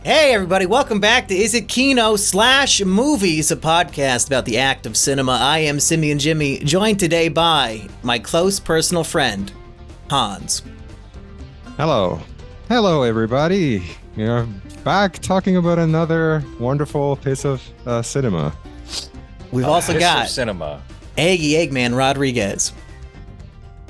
Hey everybody, welcome back to Is It Kino / Movies, a podcast about the act of cinema. I am Simian Jimmy, joined today by my close personal friend, Hans. Hello. Hello everybody. You're back talking about another wonderful piece of cinema. We've also got cinema. Eggy Eggman Rodriguez.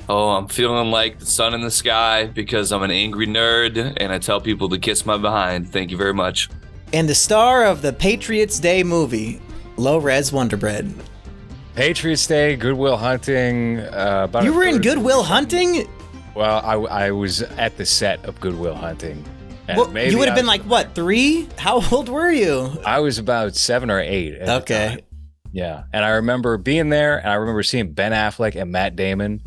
Oh, I'm feeling like the sun in the sky because I'm an angry nerd and I tell people to kiss my behind. Thank you very much. And the star of the Patriots Day movie, LowRes Wonderbread. Patriots Day, Good Will Hunting. You were in Good Will Hunting? Well, I was at the set of Good Will Hunting. And Well, you would have been like, what, 3? How old were you? I was about 7 or 8 at the time. Yeah, and I remember being there, and I remember seeing Ben Affleck and Matt Damon,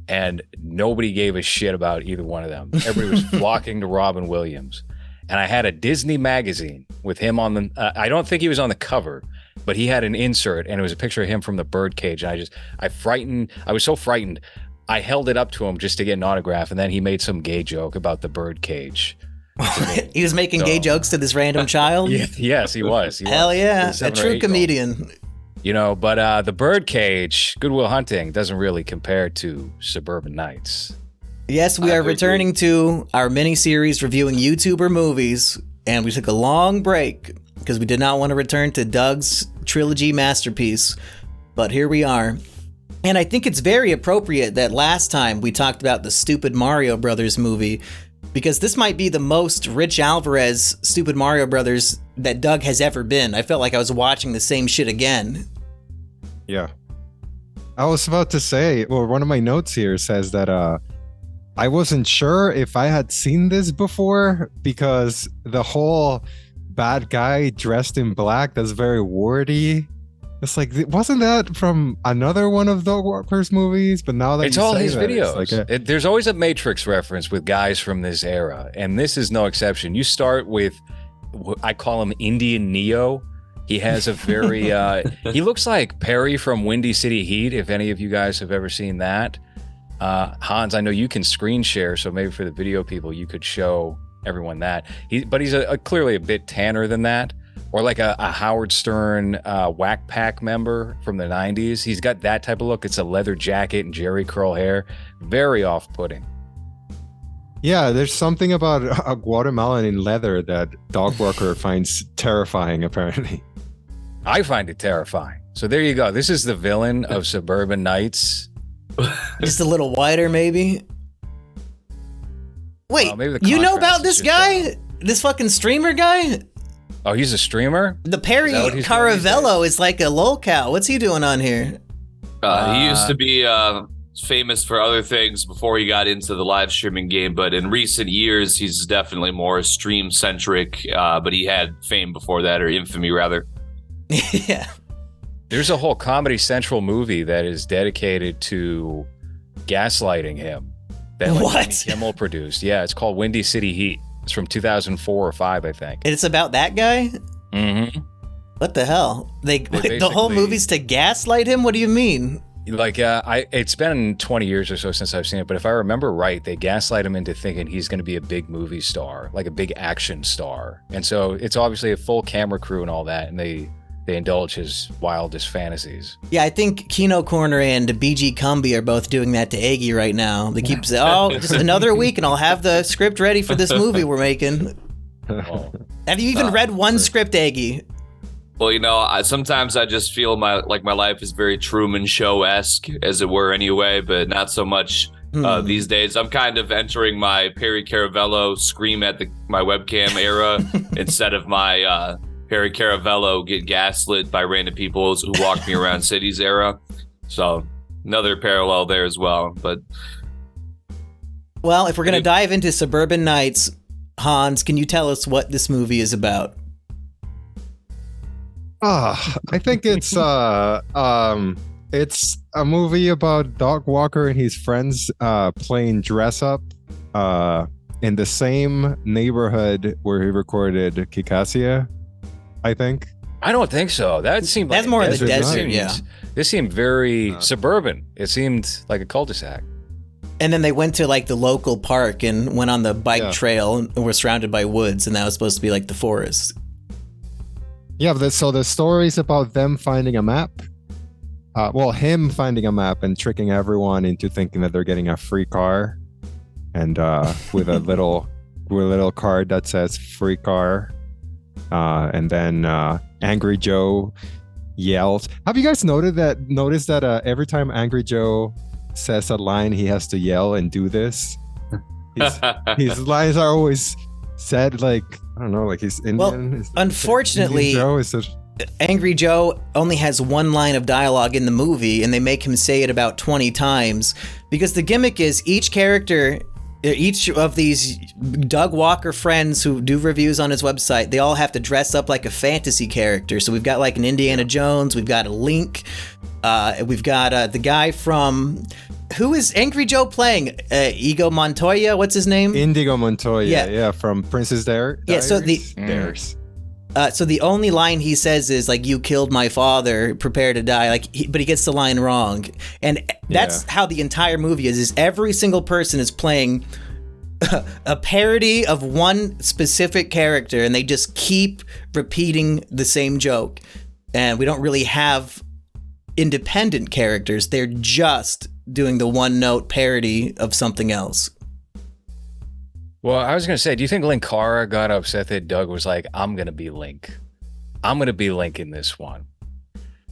and nobody gave a shit about either one of them. Everybody was flocking to Robin Williams. And I had a Disney magazine with him on the, I don't think he was on the cover, but he had an insert and it was a picture of him from the birdcage. And I was so frightened. I held it up to him just to get an autograph. And then he made some gay joke about the birdcage. He was making gay jokes to this random child? Yes, he was. Hell yeah, a true comedian. You know, but the birdcage, Good Will Hunting, doesn't really compare to Suburban Nights. Yes, we are returning to our mini-series reviewing YouTuber movies, and we took a long break because we did not want to return to Doug's trilogy masterpiece, but here we are. And I think it's very appropriate that last time we talked about the stupid Mario Brothers movie, because this might be the most Rich Alvarez stupid Mario Brothers that Doug has ever been. I felt like I was watching the same shit again. Yeah. I was about to say, well, one of my notes here says that I wasn't sure if I had seen this before because the whole bad guy dressed in black, that's very wordy. It's like, wasn't that from another one of Dog Walker's movies? But now that it's all his that, videos. Like there's always a Matrix reference with guys from this era, and this is no exception. You start with, I call him Indian Neo. He has a very, he looks like Perry from Windy City Heat, if any of you guys have ever seen that. Hans, I know you can screen share, so maybe for the video people, you could show everyone that. But he's clearly a bit tanner than that. Or like a Howard Stern Whack Pack member from the 90s. He's got that type of look. It's a leather jacket and Jerry curl hair. Very off-putting. Yeah, there's something about a watermelon in leather that Dog Walker finds terrifying, apparently. I find it terrifying. So there you go. This is the villain of Suburban Nights. Just a little wider, maybe? Wait, maybe you know about this guy? This fucking streamer guy? Oh, he's a streamer? The Perry Caravello is like a lolcow. What's he doing on here? He used to be famous for other things before he got into the live streaming game, but in recent years, he's definitely more stream-centric, but he had fame before that, or infamy, rather. Yeah. There's a whole Comedy Central movie that is dedicated to gaslighting him. That What? Jimmy Kimmel produced. Yeah, it's called Windy City Heat. It's from 2004 or 5, I think. And it's about that guy? Mm-hmm. What the hell? The whole movie's to gaslight him? What do you mean? Like, it's been 20 years or so since I've seen it, but if I remember right, they gaslight him into thinking he's going to be a big movie star, like a big action star. And so it's obviously a full camera crew and all that, and they indulge his wildest fantasies. Yeah, I think Kino Corner and BG Cumby are both doing that to Eggy right now. They keep saying, just another week and I'll have the script ready for this movie we're making. Oh. Have you even read one script, Eggy? Well, you know, sometimes I just feel my life is very Truman Show-esque, as it were, anyway, but not so much these days. I'm kind of entering my Perry Caravello scream at my webcam era instead of my Perry Caravello get gaslit by random people who walk me around cities era. So another parallel there as well. But well, if we're going to dive into Suburban Nights, Hans, can you tell us what this movie is about? I think it's a movie about Dog Walker and his friends playing dress up in the same neighborhood where he recorded Kikasia, I think. I don't think so. That seemed like that's more in the desert. Yeah, this seemed very suburban. It seemed like a cul-de-sac. And then they went to like the local park and went on the bike trail and were surrounded by woods, and that was supposed to be like the forest. Yeah, so the story's about them finding a map. Him finding a map and tricking everyone into thinking that they're getting a free car, and with a little card that says "free car," and then Angry Joe yells. Have you guys noticed that every time Angry Joe says a line, he has to yell and do this? His lines are always said like, I don't know, like he's Indian. Well, unfortunately, Angry Joe only has one line of dialogue in the movie, and they make him say it about 20 times, because the gimmick is each of these Doug Walker friends who do reviews on his website, they all have to dress up like a fantasy character. So we've got like an Indiana Jones, we've got a Link, we've got the guy from... Who is Angry Joe playing? Ego Montoya? What's his name? Indigo Montoya, yeah, from Princess Diaries. Yeah, so Diaries. So the only line he says is like, "You killed my father, prepare to die." But he gets the line wrong, and that's how the entire movie is every single person is playing a parody of one specific character, and they just keep repeating the same joke. And we don't really have independent characters; they're just doing the one-note parody of something else. Well, I was going to say, do you think Linkara got upset that Doug was like, "I'm going to be Link. I'm going to be Link in this one"?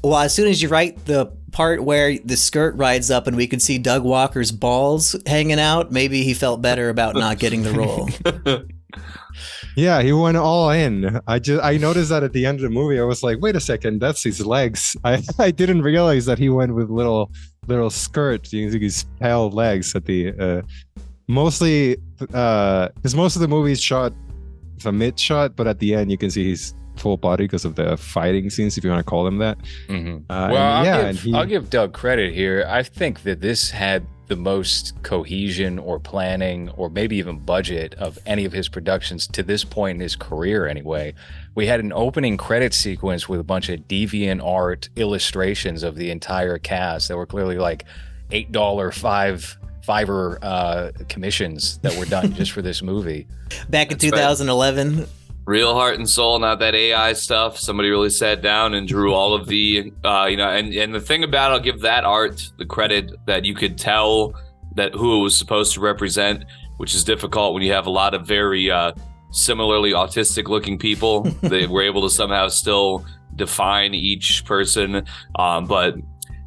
Well, as soon as you write the part where the skirt rides up and we could see Doug Walker's balls hanging out, maybe he felt better about not getting the role. Yeah, he went all in. I noticed that at the end of the movie. I was like, wait a second, that's his legs. I didn't realize that he went with little skirt, using his pale legs at the mostly because most of the movie is shot with a mid shot, but at the end you can see his full body because of the fighting scenes, if you want to call them that. Mm-hmm. I'll give Doug credit here. I think that this had the most cohesion or planning or maybe even budget of any of his productions to this point in his career anyway. We had an opening credit sequence with a bunch of deviant art illustrations of the entire cast that were clearly like $8 Fiverr commissions that were done just for this movie. Back in 2011. Right. Real heart and soul, not that AI stuff. Somebody really sat down and drew all of the, and the thing about it, I'll give that art the credit that you could tell that who it was supposed to represent, which is difficult when you have a lot of very similarly autistic looking people. They were able to somehow still define each person. But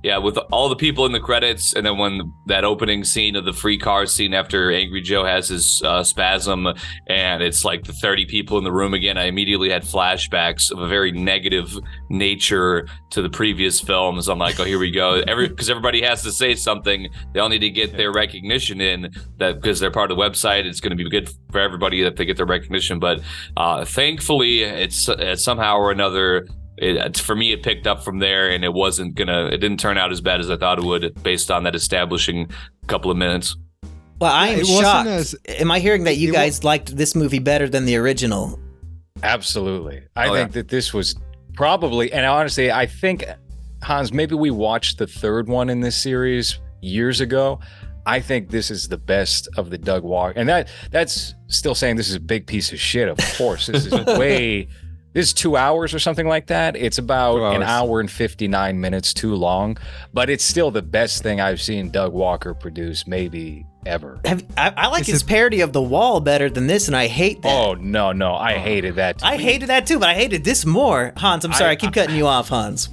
yeah, with all the people in the credits, and then when that opening scene of the free car scene after Angry Joe has his spasm, and it's like the 30 people in the room again, I immediately had flashbacks of a very negative nature to the previous films. I'm like, oh, here we go. Because everybody has to say something. They all need to get their recognition in, that because they're part of the website. It's going to be good for everybody that they get their recognition. But thankfully, it's somehow or another, for me, it picked up from there, and it didn't turn out as bad as I thought it would based on that establishing couple of minutes. Well, I am shocked. Am I hearing that you guys liked this movie better than the original? Absolutely. I think that this was probably, and honestly, I think, Hans, maybe we watched the third one in this series years ago. I think this is the best of the Doug Walker. And that's still saying this is a big piece of shit, of course. This is This is 2 hours or something like that. It's about an hour and 59 minutes too long, but it's still the best thing I've seen Doug Walker produce, maybe ever. I like his parody of The Wall better than this, and I hate that. Oh, no. I hated that too. I hated that too, but I hated this more. Hans, I'm sorry. I keep cutting you off, Hans.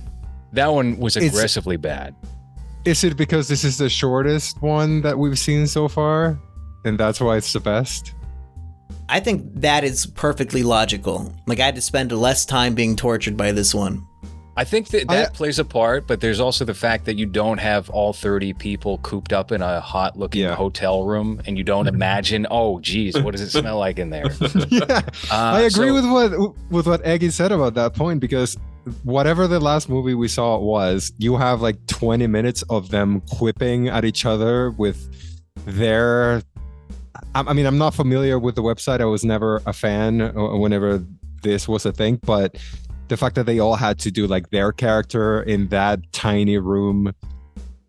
That one was aggressively bad. Is it because this is the shortest one that we've seen so far, and that's why it's the best? I think that is perfectly logical. Like, I had to spend less time being tortured by this one. I think that plays a part, but there's also the fact that you don't have all 30 people cooped up in a hot-looking hotel room, and you don't imagine, oh, geez, what does it smell like in there? I agree with what Eggy said about that point, because whatever the last movie we saw was, you have like 20 minutes of them quipping at each other with their... I mean, I'm not familiar with the website. I was never a fan whenever this was a thing, but the fact that they all had to do like their character in that tiny room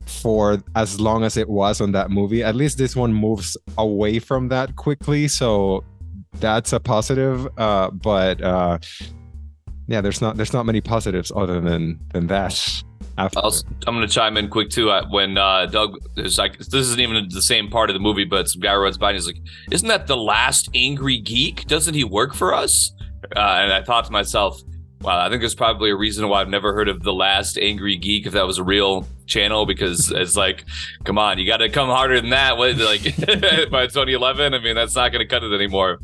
for as long as it was on that movie. At least this one moves away from that quickly, so that's a positive. But yeah, there's not many positives other than that. After. I'm going to chime in quick too. When Doug is like, this isn't even the same part of the movie, but some guy runs by and he's like, "Isn't that the last angry geek? Doesn't he work for us?" And I thought to myself, wow, I think there's probably a reason why I've never heard of the last angry geek if that was a real channel, because it's like, come on, you got to come harder than that. What, like by 2011? I mean, that's not going to cut it anymore.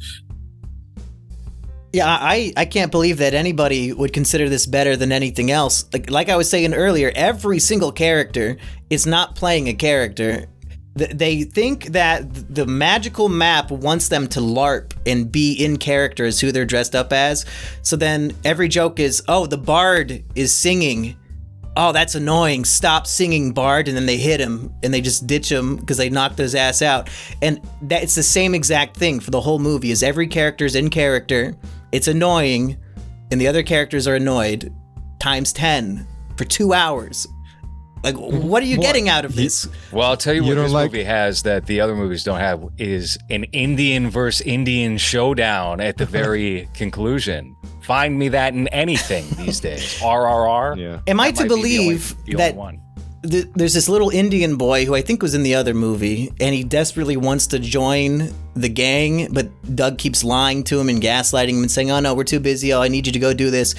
Yeah, I can't believe that anybody would consider this better than anything else. Like I was saying earlier, every single character is not playing a character. They think that the magical map wants them to LARP and be in character as who they're dressed up as. So then every joke is, oh, the bard is singing. Oh, that's annoying. Stop singing, bard. And then they hit him and they just ditch him because they knocked his ass out. And it's the same exact thing for the whole movie, is every character's in character. It's annoying, and the other characters are annoyed, times 10 for 2 hours. Like, what are you getting out of this? Well, I'll tell you what this movie has that the other movies don't have is an Indian versus Indian showdown at the very conclusion. Find me that in anything these days. RRR. Yeah. Am I to believe that there's this little Indian boy who I think was in the other movie, and he desperately wants to join the gang, but Doug keeps lying to him and gaslighting him and saying, "Oh no, we're too busy. Oh, I need you to go do this."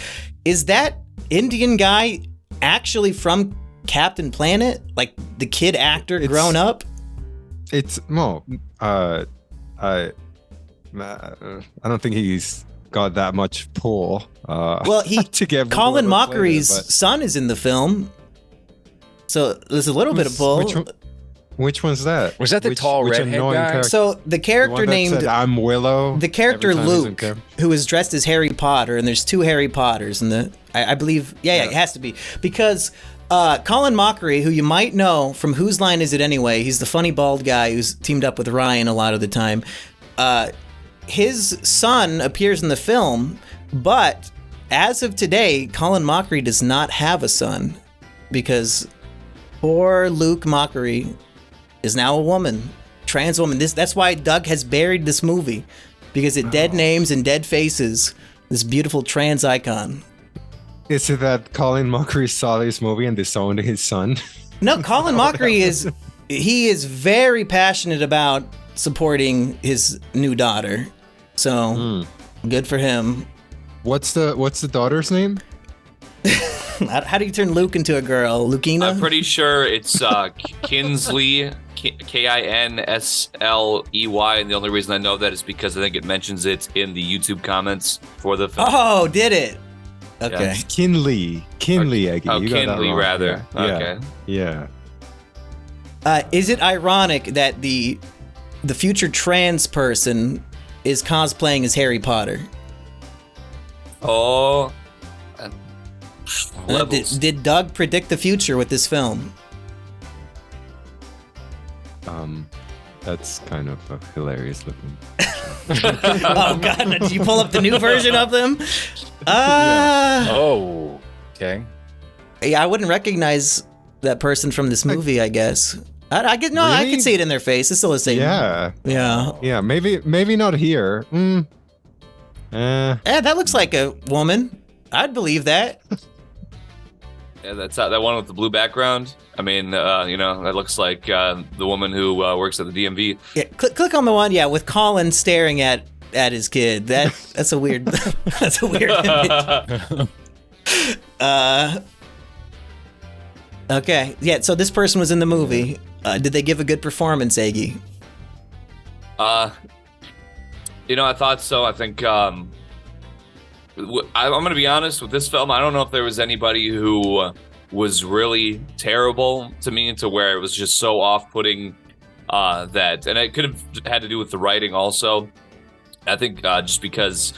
Is that Indian guy actually from Captain Planet? Like the kid actor grown up? It's no. I don't think he's got that much pull. Well, to get Colin Mockery's son is in the film. So there's a little bit of pull. Which one's that? Was that the tall redhead guy? Character? So the character named I'm Willow. The character Luke, who is dressed as Harry Potter, and there's 2 Harry Potters, and I believe, yeah, it has to be because Colin Mockery, who you might know from Whose Line Is It Anyway? He's the funny bald guy who's teamed up with Ryan a lot of the time. His son appears in the film, but as of today, Colin Mockery does not have a son because poor Luke Mockery is now a woman, trans woman. That's why Doug has buried this movie, because it dead names and dead faces this beautiful trans icon. Is it that Colin Mockery saw this movie and disowned his son? No, Colin Mockery is very passionate about supporting his new daughter. So good for him. What's the daughter's name? How do you turn Luke into a girl? Lukina? I'm pretty sure it's Kinsley, Kinsley, and the only reason I know that is because I think it mentions it in the YouTube comments for the film. Oh, did it? Okay. Yeah. Kinley, Eggy. Oh, you got Kinley, that wrong. rather. Yeah. Okay. Yeah. Is it ironic that the future trans person is cosplaying as Harry Potter? Oh. Did Doug predict the future with this film? That's kind of hilarious looking. Oh God! Did you pull up the new version of them? Oh, okay. Yeah, I wouldn't recognize that person from this movie. I guess. I get no. Really? I can see it in their face. It's still the same. Yeah. Yeah. Yeah. Maybe not here. Yeah, that looks like a woman. I'd believe that. Yeah, that's that one with the blue background. I mean, that looks like the woman who works at the DMV. Yeah, click on the one, with Colin staring at his kid. That's a weird. That's a weird image. Okay, yeah. So this person was in the movie. Did they give a good performance, Eggy? I thought so. I think I'm going to be honest with this film. I don't know if there was anybody who was really terrible to me, to where it was just so off-putting that, and it could have had to do with the writing also. I think just because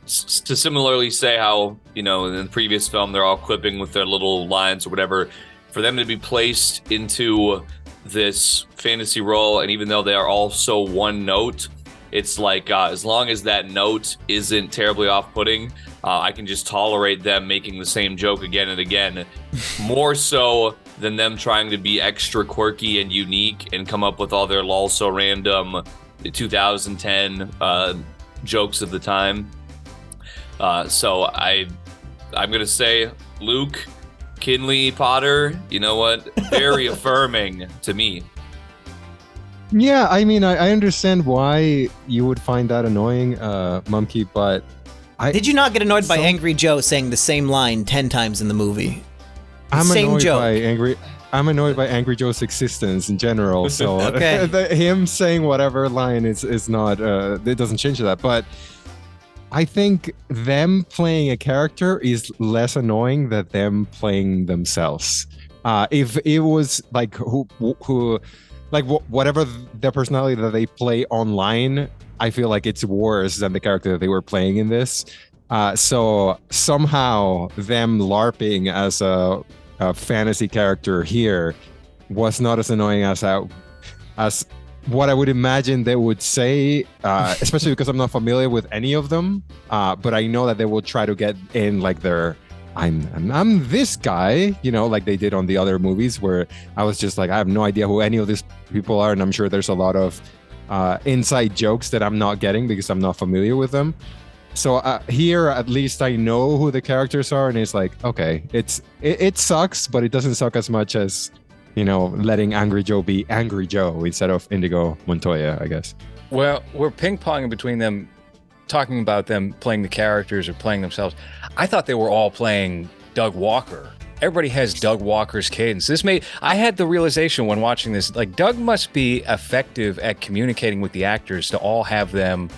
to similarly say how, in the previous film, they're all clipping with their little lines or whatever, for them to be placed into this fantasy role, and even though they are all so one note, it's like as long as that note isn't terribly off-putting, I can just tolerate them making the same joke again and again. More so than them trying to be extra quirky and unique and come up with all their lol so random 2010 jokes of the time. So I'm gonna say Luke, Kinley, Potter. You know what? Very affirming to me. Yeah, I mean, I understand why you would find that annoying, Mumkey, but Did you not get annoyed by Angry Joe saying the same line 10 times in the movie? I'm annoyed by Angry Joe's existence in general. So him saying whatever line is not it doesn't change that. But I think them playing a character is less annoying than them playing themselves. If it was like whatever their personality that they play online, I feel like it's worse than the character that they were playing in this. So somehow them LARPing as a fantasy character here was not as annoying as what I would imagine they would say, especially because I'm not familiar with any of them. But I know that they will try to get in like their I'm this guy, you know, like they did on the other movies where I was just like, I have no idea who any of these people are, and I'm sure there's a lot of inside jokes that I'm not getting because I'm not familiar with them. So here, at least I know who the characters are, and it's like, okay, it sucks, but it doesn't suck as much as, you know, letting Angry Joe be Angry Joe instead of Indigo Montoya, I guess. Well, we're ping-ponging between them, talking about them playing the characters or playing themselves. I thought they were all playing Doug Walker. Everybody has Doug Walker's cadence. I had the realization when watching this, like, Doug must be effective at communicating with the actors to all have them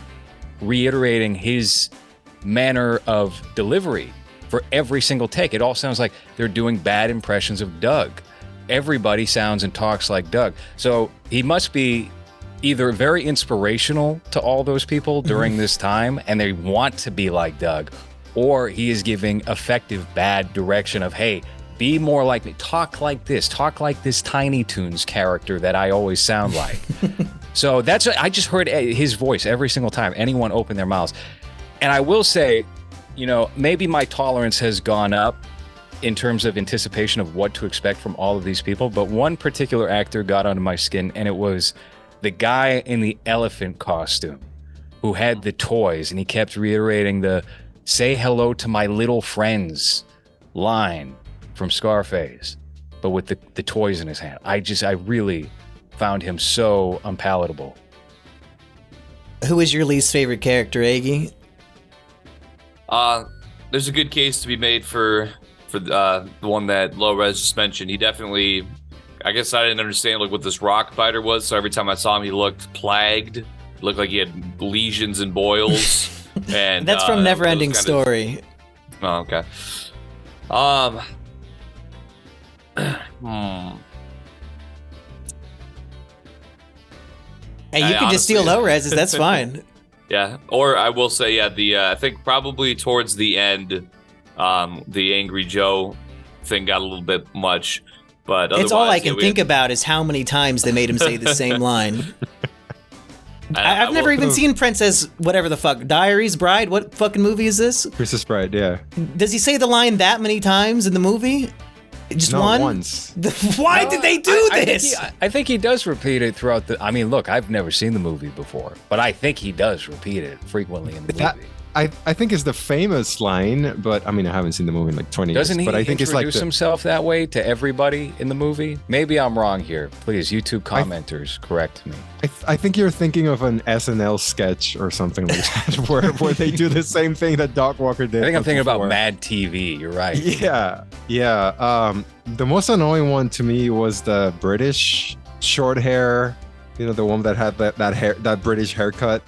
reiterating his manner of delivery for every single take. It all sounds like they're doing bad impressions of Doug. Everybody sounds and talks like Doug. So he must be either very inspirational to all those people during this time and they want to be like Doug, or he is giving effective bad direction of, hey, be more like me, talk like this Tiny Toons character that I always sound like. So I just heard his voice every single time anyone opened their mouths. And I will say, you know, maybe my tolerance has gone up in terms of anticipation of what to expect from all of these people, but one particular actor got under my skin, and it was the guy in the elephant costume who had the toys, and he kept reiterating the "say hello to my little friends" line from Scarface, but with the toys in his hand. I really found him so unpalatable. Who is your least favorite character, Eggy? There's a good case to be made for the one that LowRes just mentioned. He definitely, I guess I didn't understand like what this rock biter was, so every time I saw him he looked plagued. He looked like he had lesions and boils. And that's from Neverending Story. Oh, okay. Hey, you can just steal LowRes's, that's fine. Yeah, or I will say, I think probably towards the end, the Angry Joe thing got a little bit much, but it's all I can think about is how many times they made him say the same line. I've never even seen Princess whatever the fuck, Diaries, Bride, what fucking movie is this? Princess Bride, yeah. Does he say the line that many times in the movie? Just once. Why did they do this? I think he does repeat it throughout I mean, look, I've never seen the movie before, but I think he does repeat it frequently in the movie. I think it's the famous line, but I mean, I haven't seen the movie in like 20 Doesn't years. But I think it's like introduce himself that way to everybody in the movie? Maybe I'm wrong here. Please, YouTube commenters, correct me. I think you're thinking of an SNL sketch or something like that, where they do the same thing that Doc Walker did. I think I'm thinking about Mad TV. You're right. Yeah. The most annoying one to me was the British short hair. You know, the one that had that British haircut.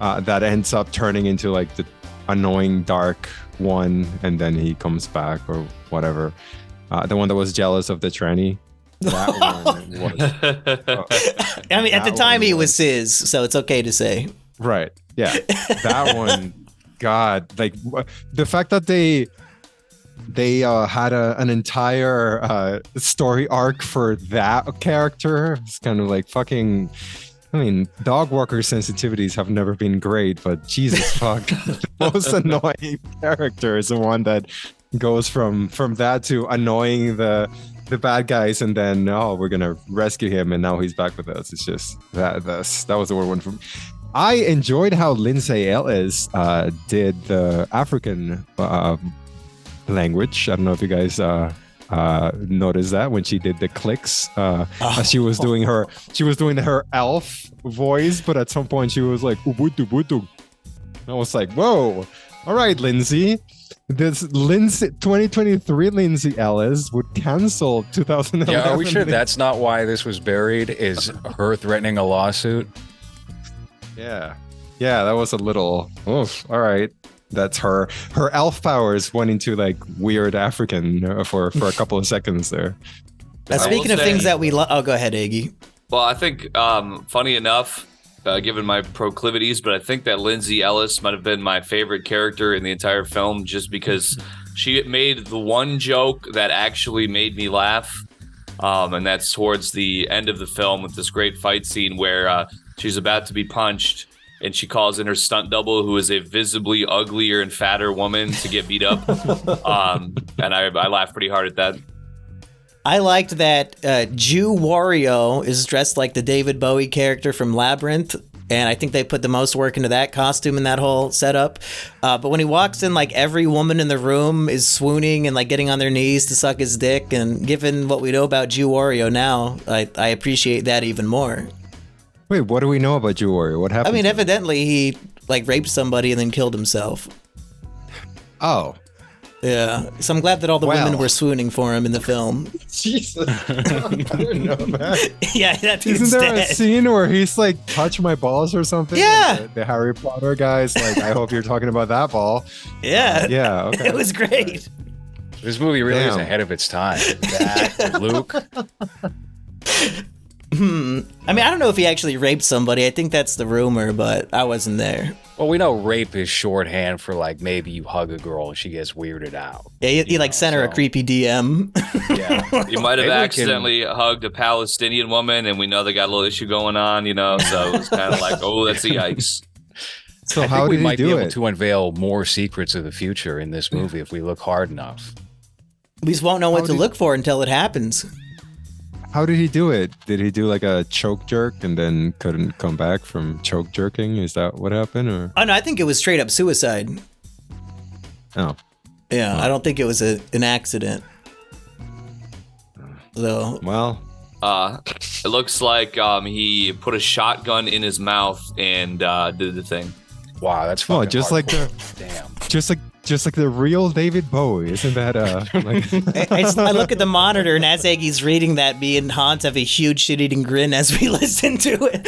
That ends up turning into like the annoying dark one, and then he comes back or whatever. The one that was jealous of the tranny. That one was. I mean, at the time he was cis, so it's okay to say. Right. Yeah. That one. God, like the fact that they had an entire story arc for that character. It's kind of like fucking. I mean, dog walker sensitivities have never been great, but Jesus fuck, the most annoying character is the one that goes from that to annoying the the bad guys, and then we're gonna rescue him, and now he's back with us. It's just that was the word one for me. I enjoyed how Lindsay Ellis did the African language. I don't know if you guys noticed that when she did the clicks. She was doing her elf voice, but at some point she was like Ubuntu Ubuntu. I was like, whoa, all right, Lindsay. This 2023 Lindsay Ellis would cancel 2011. Yeah, are we sure that's not why this was buried? Is her threatening a lawsuit? Yeah, that was a little. Oof, all right, that's her elf powers went into like weird African for a couple of seconds there. Speaking of things that we love, go ahead, Eggy. Well, I think funny enough, given my proclivities, but I think that Lindsay Ellis might have been my favorite character in the entire film, just because she made the one joke that actually made me laugh, and that's towards the end of the film with this great fight scene where she's about to be punched, and she calls in her stunt double, who is a visibly uglier and fatter woman, to get beat up. And I laughed pretty hard at that. I liked that Jew Wario is dressed like the David Bowie character from Labyrinth, and I think they put the most work into that costume and that whole setup. But when he walks in, like every woman in the room is swooning and like getting on their knees to suck his dick. And given what we know about Jew Wario now, I appreciate that even more. Wait, what do we know about Jew Wario? What happened? I mean, evidently he like raped somebody and then killed himself. Oh. Yeah, so I'm glad that all the women were swooning for him in the film. Jesus, I didn't know that. Yeah, that dude's Isn't there dead. a scene where he's like, touch my balls or something? Yeah. The Harry Potter guys, like, I hope you're talking about that ball. Yeah. Yeah, okay. It was great. This movie really is ahead of its time. That, Luke. I mean, I don't know if he actually raped somebody. I think that's the rumor, but I wasn't there. Well, we know rape is shorthand for like maybe you hug a girl and she gets weirded out. Yeah, he like sent her a creepy DM. Yeah. You might have accidentally hugged a Palestinian woman, and we know they got a little issue going on, so it's kind of like, oh, that's a yikes. So I how think we did might he be do able it? to unveil more secrets of the future in this movie if we look hard enough. We just won't know what to look for until it happens. How did he do it? Did he do like a choke jerk and then couldn't come back from choke jerking? Is that what happened? Or Oh no, I think it was straight up suicide. oh, Yeah, I don't think it was an accident. So well, It looks like he put a shotgun in his mouth and did the thing. Wow, that's fucking oh, just like damn. just like the real David Bowie, isn't that like? I look at the monitor, and as Eggy's reading that, me and Hans have a huge shit-eating grin as we listen to it.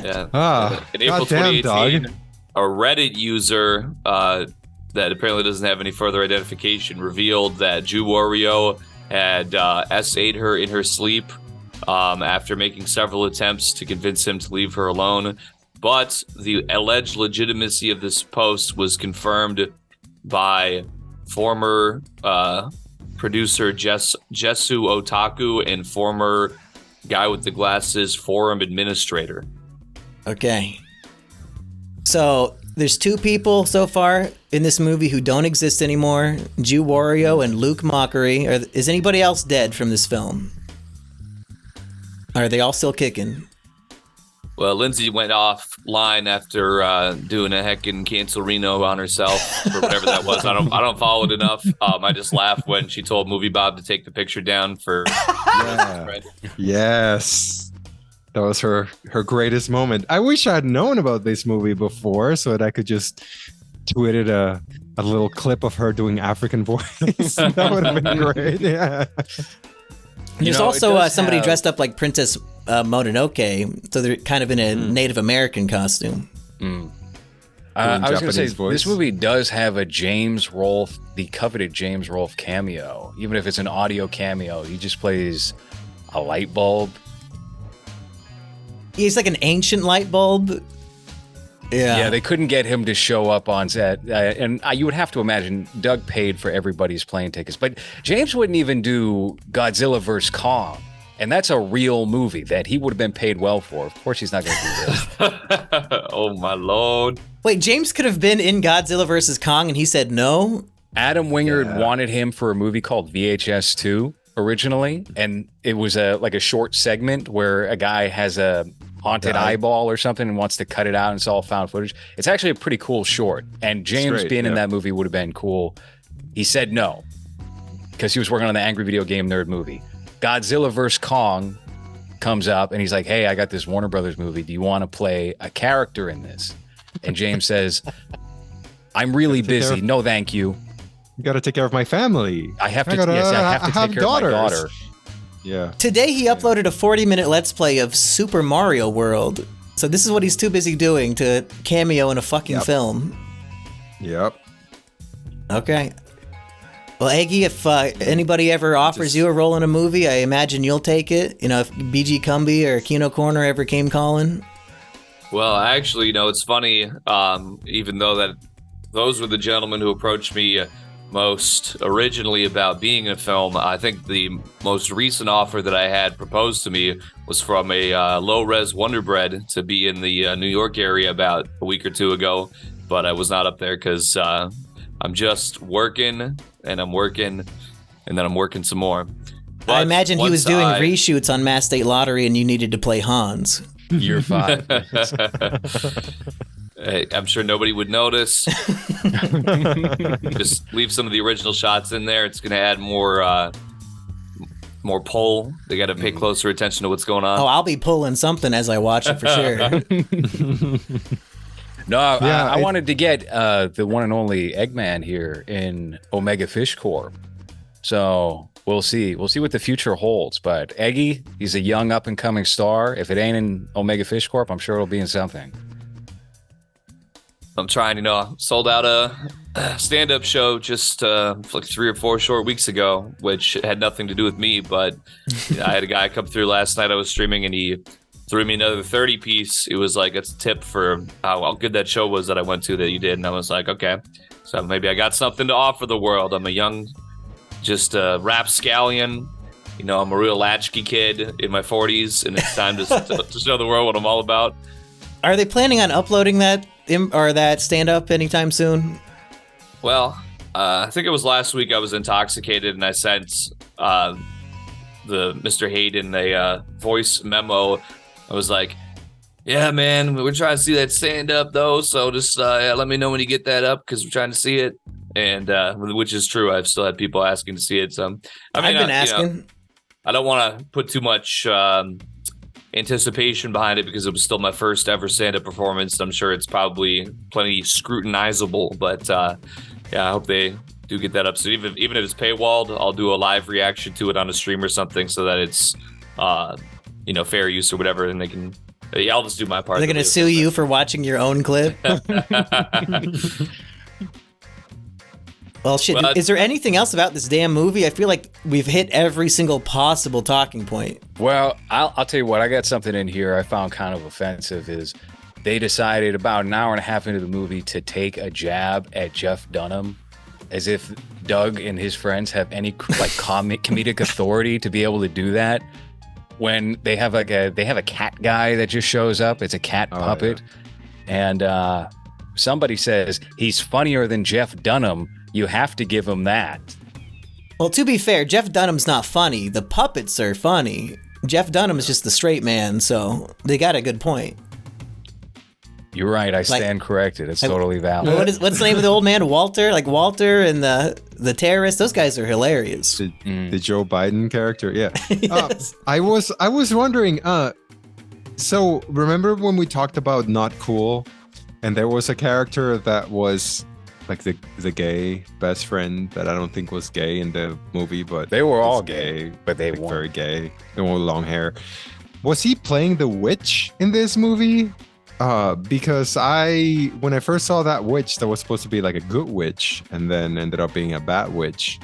Yeah. In April goddamn, 2018, dog. a Reddit user that apparently doesn't have any further identification revealed that Jew Wario had S8'd her in her sleep after making several attempts to convince him to leave her alone. But the alleged legitimacy of this post was confirmed by former producer Jesu Otaku and former guy with the glasses forum administrator. Okay. So there's two people so far in this movie who don't exist anymore: Jew Wario and Luke Mockery. Is anybody else dead from this film? Are they all still kicking? Well, Lindsay went offline after doing a heckin' cancel-reno on herself for whatever that was. I don't follow it enough. I just laughed when she told Movie Bob to take the picture down for. Yes, that was her greatest moment. I wish I'd known about this movie before, so that I could just tweeted a little clip of her doing African voice. That would have been great. Yeah. There's also somebody dressed up like Princess Mononoke, so they're kind of in a Native American costume. I was going to say, voice. this movie does have a James Rolfe, the coveted James Rolfe cameo. Even if it's an audio cameo, he just plays a light bulb. He's like an ancient light bulb. Yeah, they couldn't get him to show up on set. And you would have to imagine Doug paid for everybody's plane tickets. But James wouldn't even do Godzilla vs. Kong. And that's a real movie that he would have been paid well for. Of course, he's not going to do this. Oh, my Lord. Wait, James could have been in Godzilla vs. Kong and he said no? Adam Wingard wanted him for a movie called VHS 2 originally, and it was like a short segment where a guy has a haunted eyeball or something and wants to cut it out, and it's all found footage. It's actually a pretty cool short, and James being in that movie would have been cool. He said no because he was working on the Angry Video Game Nerd movie. Godzilla vs. Kong comes up, and he's like, hey, I got this Warner Brothers movie. Do you want to play a character in this? And James says, I'm really busy. No, thank you. You got to take care of my family. I have to take care of my daughter. Yeah. Today he uploaded a 40-minute Let's Play of Super Mario World. So this is what he's too busy doing to cameo in a fucking film. Yep. Okay. Well, Eggy, if anybody ever offers you a role in a movie, I imagine you'll take it. You know, if BG Cumby or Kino Corner ever came calling. Well, actually, you know, it's funny, even though that those were the gentlemen who approached me most originally about being in a film, I think the most recent offer that I had proposed to me was from a LowRes Wonder Bread to be in the New York area about a week or two ago, but I was not up there because I'm just working, and I'm working, and then I'm working some more. But I imagine he was doing reshoots on Mass State Lottery and you needed to play Hans. Year 5. Hey, I'm sure nobody would notice. Just leave some of the original shots in there. It's going to add more pull. They got to pay closer attention to what's going on. Oh, I'll be pulling something as I watch it for sure. No, I wanted to get the one and only Eggman here in Omega Fish Corp. So we'll see. We'll see what the future holds. But Eggy, he's a young up-and-coming star. If it ain't in Omega Fish Corp, I'm sure it'll be in something. I'm trying, you know, sold out a stand-up show just like 3 or 4 short weeks ago, which had nothing to do with me. But you know, I had a guy come through last night. I was streaming, and he threw me another 30 piece. It was like, it's a tip for how good that show was that I went to that you did. And I was like, okay, so maybe I got something to offer the world. I'm a young, just rapscallion. You know, I'm a real latchkey kid in my 40s, and it's time to show the world what I'm all about. Are they planning on uploading that that stand-up anytime soon? Well, I think it was last week I was intoxicated, and I sent the Mr. Hayden a voice memo. I was like, yeah, man, we're trying to see that stand-up, though, so just let me know when you get that up, because we're trying to see it. And which is true. I've still had people asking to see it. So I've been asking. You know, I don't want to put too much anticipation behind it because it was still my first ever stand-up performance. I'm sure it's probably plenty scrutinizable, but yeah, I hope they do get that up. So even if it's paywalled, I'll do a live reaction to it on a stream or something so that it's you know, fair use or whatever, and they can. Yeah, I'll just do my part. Are they going to sue you for watching your own clip? Well, shit, is there anything else about this damn movie? I feel like we've hit every single possible talking point. Well, I'll tell you what, I got something in here I found kind of offensive is they decided about an hour and a half into the movie to take a jab at Jeff Dunham as if Doug and his friends have any like comedic authority to be able to do that when they have a cat guy that just shows up. It's a cat puppet. Yeah. And somebody says he's funnier than Jeff Dunham. You have to give him that. Well, to be fair, Jeff Dunham's not funny. The puppets are funny. Jeff Dunham is just the straight man, so they got a good point. You're right. I stand corrected. It's totally valid. What's the name of the old man? Walter? Like Walter and the terrorist? Those guys are hilarious. The Joe Biden character? Yeah. Yes. I was wondering, so remember when we talked about Not Cool? And there was a character that was like the gay best friend that I don't think was gay in the movie, but they were all gay, but they like weren't very gay. They wore long hair. Was he playing the witch in this movie? Because when I first saw that witch that was supposed to be like a good witch and then ended up being a bad witch,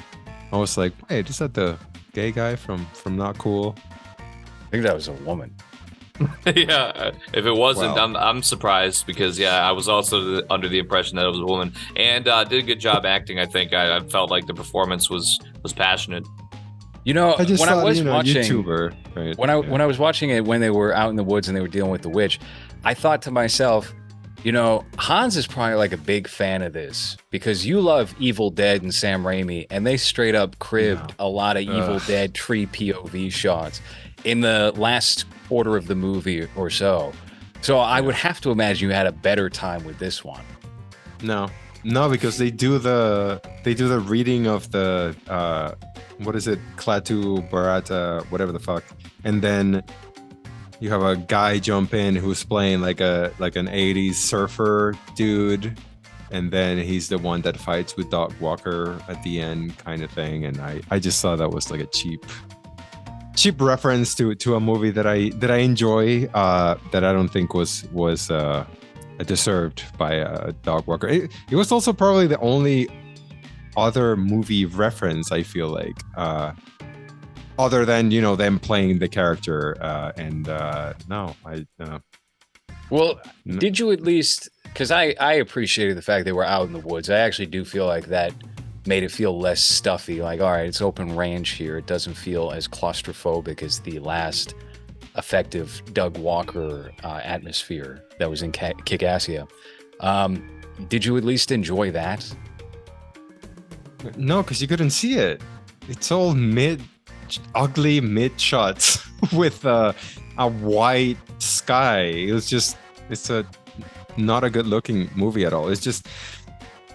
I was like, hey, is that the gay guy from Not Cool? I think that was a woman. Yeah, if it wasn't, Wow. I'm surprised because I was also under the impression that it was a woman, and did a good job acting. I think I felt like the performance was passionate. You know, I just when thought, I was watching YouTuber, right? when I was watching it when they were out in the woods and they were dealing with the witch, I thought to myself, You know, Hans is probably like a big fan of this because you love Evil Dead and Sam Raimi, and they straight up cribbed a lot of Evil Dead tree POV shots in the last quarter of the movie or so. So I would have to imagine you had a better time with this one. No, because they do the reading of the what is it, Klaatu Barata, whatever the fuck, and then you have a guy jump in who's playing like an 80s surfer dude, and then he's the one that fights with Doc Walker at the end, kind of thing. And I just thought that was like a cheap reference to a movie that I enjoy, that I don't think was deserved by Doc Walker. It was also probably the only other movie reference, I feel like, other than, you know, them playing the character, Well, did you at least, because I appreciated the fact they were out in the woods. I actually do feel like that made it feel less stuffy. Like, all right, it's open range here. It doesn't feel as claustrophobic as the last effective Doug Walker atmosphere that was in Kick-Assia. Did you at least enjoy that? No, because you couldn't see it. It's all ugly mid shots with a white sky. It's not a good looking movie at all. It's just,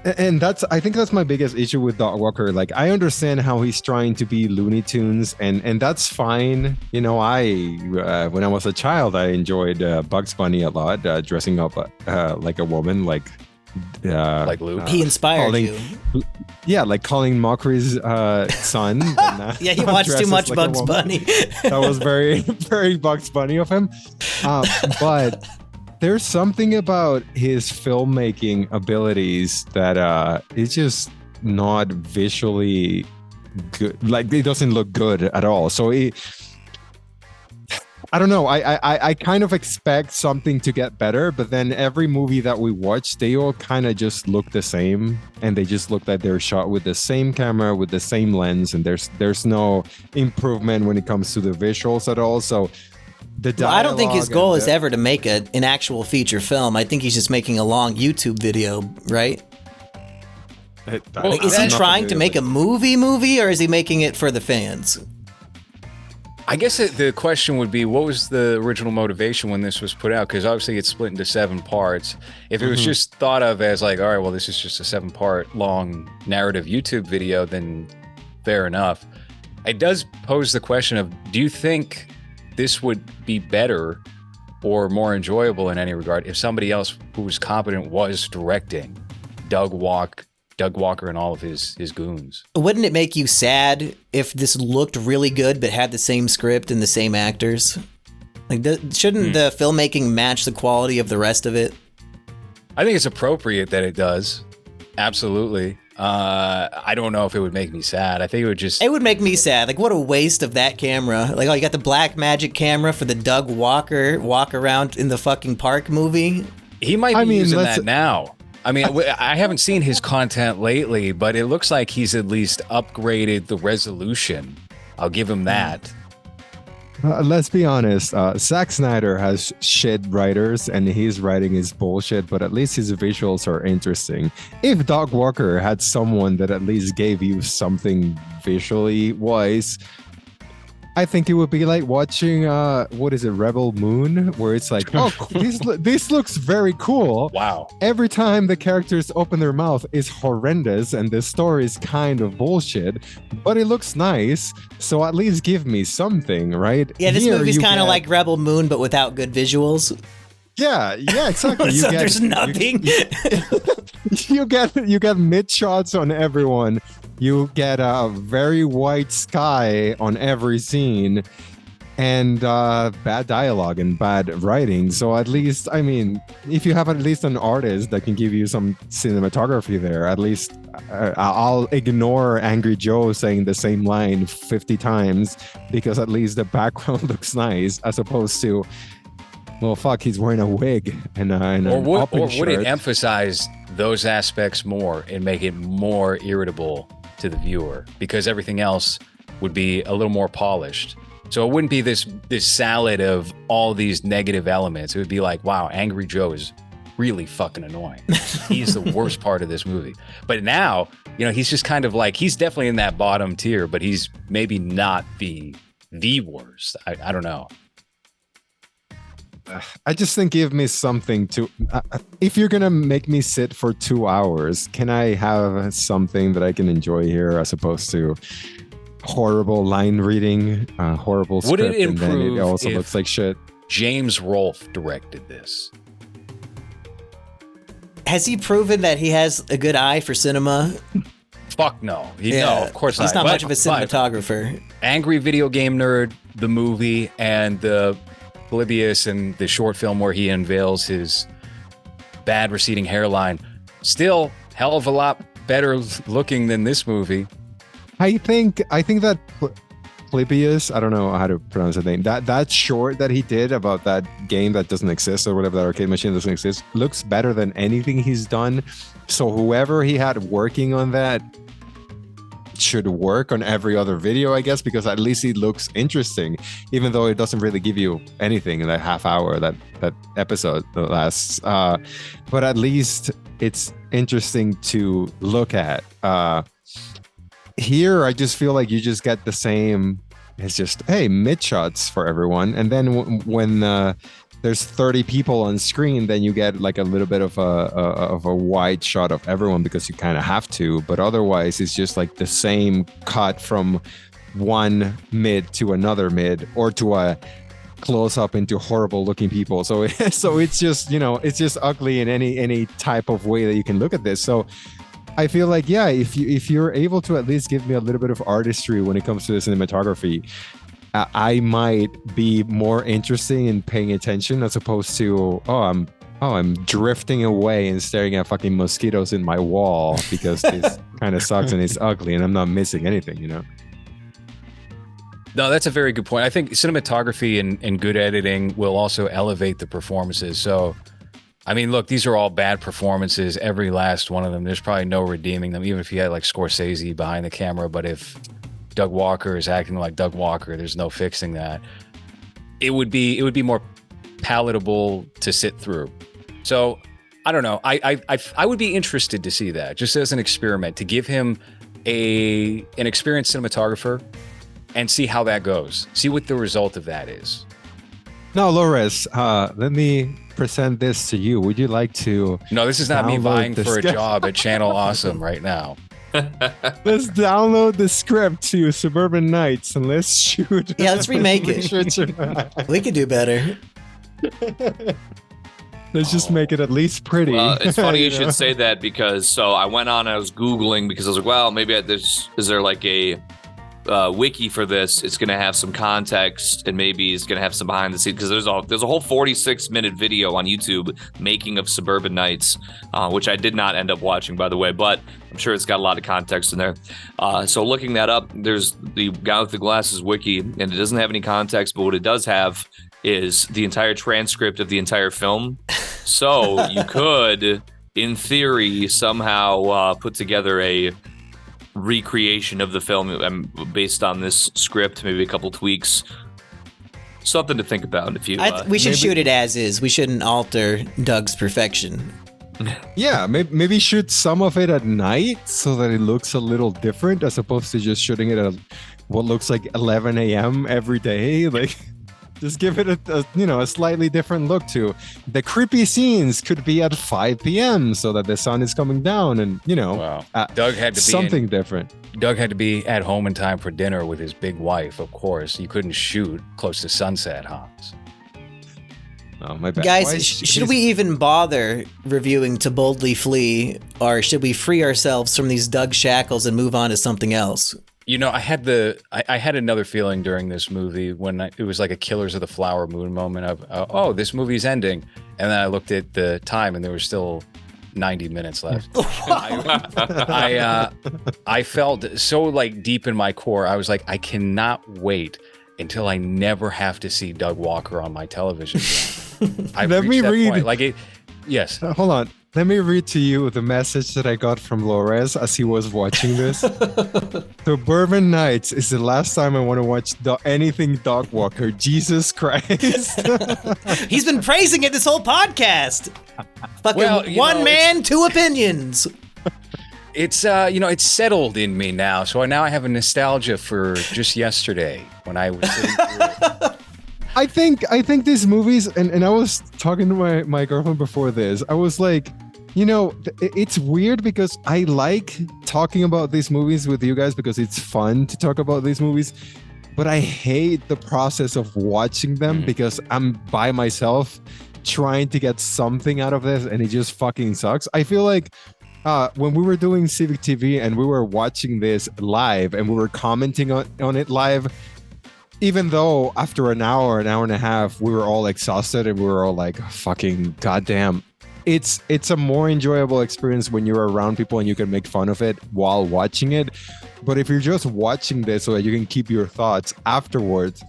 and I think that's my biggest issue with Doc Walker. Like, I understand how he's trying to be Looney Tunes, and that's fine. You know, when I was a child, I enjoyed Bugs Bunny a lot, dressing up like a woman, like Luke. He inspired you. Yeah, like Colin Mockery's son. Yeah, he watched too much like Bugs Bunny. That was very, very Bugs Bunny of him. But there's something about his filmmaking abilities that is just not visually good. Like, it doesn't look good at all. So I don't know. I kind of expect something to get better, but then every movie that we watch, they all kind of just look the same, and they just look like they're shot with the same camera, with the same lens, and there's no improvement when it comes to the visuals at all. So I don't think his goal is ever to make an actual feature film. I think he's just making a long YouTube video, right? Is he trying to make a movie, or is he making it for the fans? I guess the question would be, what was the original motivation when this was put out? Because obviously it's split into 7 parts. If it was just thought of as like, all right, well, this is just a 7-part long narrative YouTube video, then fair enough. It does pose the question of, do you think this would be better or more enjoyable in any regard if somebody else who was competent was directing Doug Walker and all of his goons? Wouldn't it make you sad if this looked really good but had the same script and the same actors? Like, shouldn't the filmmaking match the quality of the rest of it? I think it's appropriate that it does. Absolutely. I don't know if it would make me sad. I think it would make me sad. Like, what a waste of that camera. Like, oh, you got the black magic camera for the Doug Walker walk around in the fucking park movie. He might be using that now. I mean, I haven't seen his content lately, but it looks like he's at least upgraded the resolution. I'll give him that. Let's be honest. Zack Snyder has shit writers, and his writing is bullshit, but at least his visuals are interesting. If Doc Walker had someone that at least gave you something visually wise, I think it would be like watching what is it, Rebel Moon, where it's like, oh, this looks very cool. Wow. Every time the characters open their mouth is horrendous, and the story is kind of bullshit, but it looks nice. So at least give me something, right? Yeah, this movie's kind of like Rebel Moon, but without good visuals. Yeah, exactly. So there's nothing. You get mid shots on everyone. You get a very white sky on every scene, and bad dialogue and bad writing. So at least, I mean, if you have at least an artist that can give you some cinematography there, at least I'll ignore Angry Joe saying the same line 50 times, because at least the background looks nice, as opposed to, well, fuck, he's wearing a wig and would it emphasize those aspects more and make it more irritable to the viewer, because everything else would be a little more polished? So it wouldn't be this salad of all these negative elements. It would be like, wow, Angry Joe is really fucking annoying. He's the worst part of this movie. But now, he's just kind of like, he's definitely in that bottom tier, but he's maybe not the worst. I don't know. I just think give me something to. If you're gonna make me sit for 2 hours, can I have something that I can enjoy here as opposed to horrible line reading, horrible script, Would it improve and then it also if looks like shit? James Rolfe directed this? Has he proven that he has a good eye for cinema? Fuck no. No, of course not. He's not much of a cinematographer. Angry Video Game Nerd, the movie, and the Oblivious and the short film where he unveils his bad receding hairline. Still, hell of a lot better looking than this movie. I think that Oblivious, I don't know how to pronounce the name. That short that he did about that game that doesn't exist or whatever, that arcade machine doesn't exist, looks better than anything he's done. So whoever he had working on that should work on every other video, I guess, because at least it looks interesting, even though it doesn't really give you anything in that half hour that episode lasts. But at least it's interesting to look at. Here, I just feel like you just get the same. It's just, hey, mid shots for everyone, and then when there's 30 people on screen, then you get like a little bit of a wide shot of everyone because you kind of have to. But otherwise, it's just like the same cut from one mid to another mid, or to a close up into horrible looking people. So it's just, it's just ugly in any type of way that you can look at this. So I feel like, yeah, if you're able to at least give me a little bit of artistry when it comes to the cinematography, I might be more interested in paying attention as opposed to, I'm drifting away and staring at fucking mosquitoes in my wall because this kind of sucks and it's ugly and I'm not missing anything, No, that's a very good point. I think cinematography and good editing will also elevate the performances. So, I mean, look, these are all bad performances, every last one of them. There's probably no redeeming them, even if you had like Scorsese behind the camera. But if Doug Walker is acting like Doug Walker, there's no fixing that. It would be more palatable to sit through. So I don't know. I would be interested to see that, just as an experiment, to give him an experienced cinematographer and see how that goes. See what the result of that is. Now, LowRes, let me present this to you. Would you like to? No, this is not me vying for a job at Channel Awesome right now. Let's download the script to Suburban Nights and let's shoot. Yeah, let's remake it. We could do better. Let's just make it at least pretty. Well, it's funny you should say that, because I went on, I was Googling because I was like, well, maybe is there like a wiki for this? It's going to have some context and maybe it's going to have some behind the scenes, because there's a whole 46-minute video on YouTube making of Suburban Nights, which I did not end up watching, by the way, but I'm sure it's got a lot of context in there. So looking that up, there's the Guy with the Glasses wiki, and it doesn't have any context, but what it does have is the entire transcript of the entire film. So you could, in theory, somehow put together a recreation of the film based on this script, maybe a couple tweaks. Something to think about. If you, we should shoot it as is. We shouldn't alter Doug's perfection. Yeah, maybe shoot some of it at night so that it looks a little different, as opposed to just shooting it at what looks like 11 a.m. every day. Like, just give it a slightly different look to the creepy scenes. Could be at 5 p.m. so that the sun is coming down, and wow. Doug had to be something different. Doug had to be at home in time for dinner with his big wife. Of course, you couldn't shoot close to sunset, Hans. Oh, my bad. Guys, should we even bother reviewing To Boldly Flee, or should we free ourselves from these Doug shackles and move on to something else? I had another feeling during this movie when it was like a Killers of the Flower Moon moment of, this movie's ending. And then I looked at the time and there was still 90 minutes left. I felt so like deep in my core. I was like, I cannot wait until I never have to see Doug Walker on my television. I've Let me read. Like Yes. Hold on. Let me read to you the message that I got from LowRes as he was watching this. Suburban Nights is the last time I want to watch anything Dog Walker. Jesus Christ. He's been praising it this whole podcast. Fucking Well, one man, two opinions. It's it's settled in me now. So now I have a nostalgia for just yesterday when I was sitting through it. I think these movies, and I was talking to my girlfriend before this. I was like, it's weird because I like talking about these movies with you guys because it's fun to talk about these movies, but I hate the process of watching them because I'm by myself trying to get something out of this, and it just fucking sucks. I feel like when we were doing Civic TV and we were watching this live and we were commenting on it live, even though after an hour and a half, we were all exhausted and we were all like, fucking goddamn. It's a more enjoyable experience when you're around people and you can make fun of it while watching it. But if you're just watching this so that you can keep your thoughts afterwards,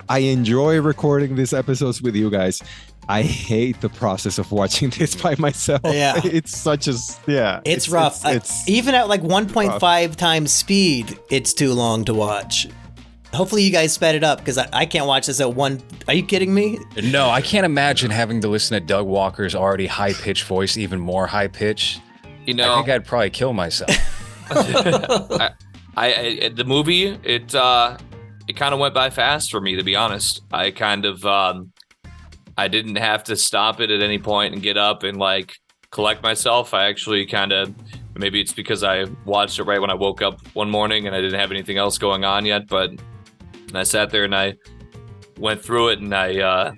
I enjoy recording these episodes with you guys. I hate the process of watching this by myself. Yeah. It's such a, It's rough. Even at like 1.5 times speed, it's too long to watch. Hopefully you guys sped it up because I can't watch this at one. Are you kidding me? No, I can't imagine having to listen to Doug Walker's already high-pitched voice, even more high-pitched. I think I'd probably kill myself. The movie, it kind of went by fast for me, to be honest. I kind of I didn't have to stop it at any point and get up and like collect myself. I actually kind of, maybe it's because I watched it right when I woke up one morning and I didn't have anything else going on yet, but I sat there and I went through it, and I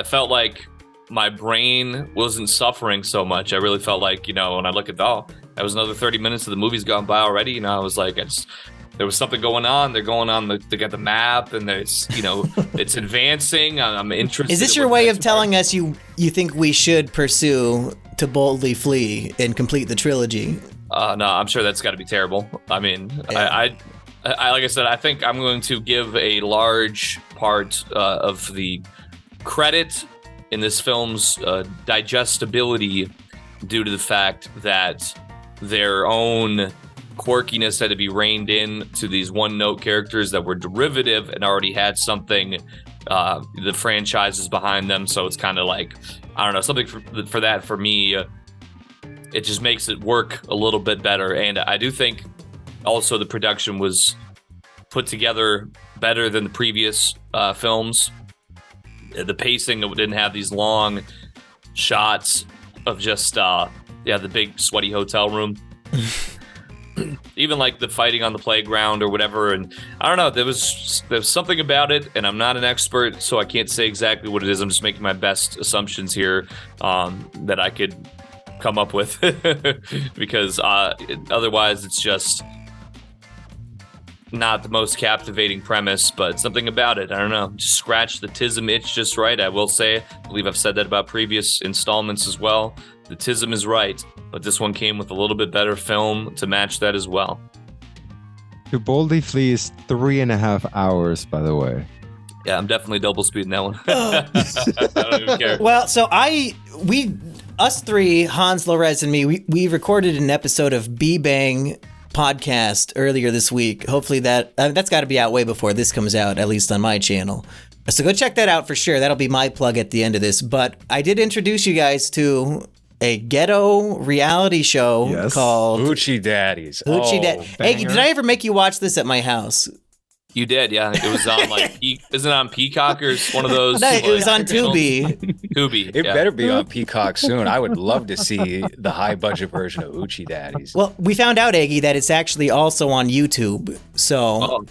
felt like my brain wasn't suffering so much. I really felt like, when I look at that was another 30 minutes of the movie's gone by already. I was like, there was something going on. They're going on they got the map, and there's, it's advancing. I'm interested. Is this your way of telling us you think we should pursue To Boldly Flee and complete the trilogy? No, I'm sure that's got to be terrible. I mean, yeah. I like I said, I think I'm going to give a large part of the credit in this film's digestibility due to the fact that their own quirkiness had to be reined in to these one-note characters that were derivative and already had something, the franchises behind them. So it's kind of like, I don't know, something for that for me. It just makes it work a little bit better. And I do think also the production was put together better than the previous films. The pacing didn't have these long shots of just, the big sweaty hotel room. Even like the fighting on the playground or whatever. And I don't know, there's something about it, and I'm not an expert, so I can't say exactly what it is. I'm just making my best assumptions here that I could come up with because otherwise it's just not the most captivating premise, but something about it, I don't know, just scratch the tism itch just right. I will say, I believe I've said that about previous installments as well. The tism is right, but this one came with a little bit better film to match that as well. To Boldly Flee is 3.5 hours, by the way. Yeah, I'm definitely double speeding that one. I don't even care. Well, so us three, Hans, LowRes, and me, we recorded an episode of B-Bang podcast earlier this week. Hopefully that's got to be out way before this comes out, at least on my channel. So go check that out for sure. That'll be my plug at the end of this. But I did introduce you guys to a ghetto reality show called Hoochie Daddies. Hey, did I ever make you watch this at my house? You did, yeah. It was on isn't it on Peacock or one of those? No, it was on Tubi. Tubi. It better be on Peacock soon. I would love to see the high budget version of Hoochie Daddies. Well, we found out, Eggy, that it's actually also on YouTube. So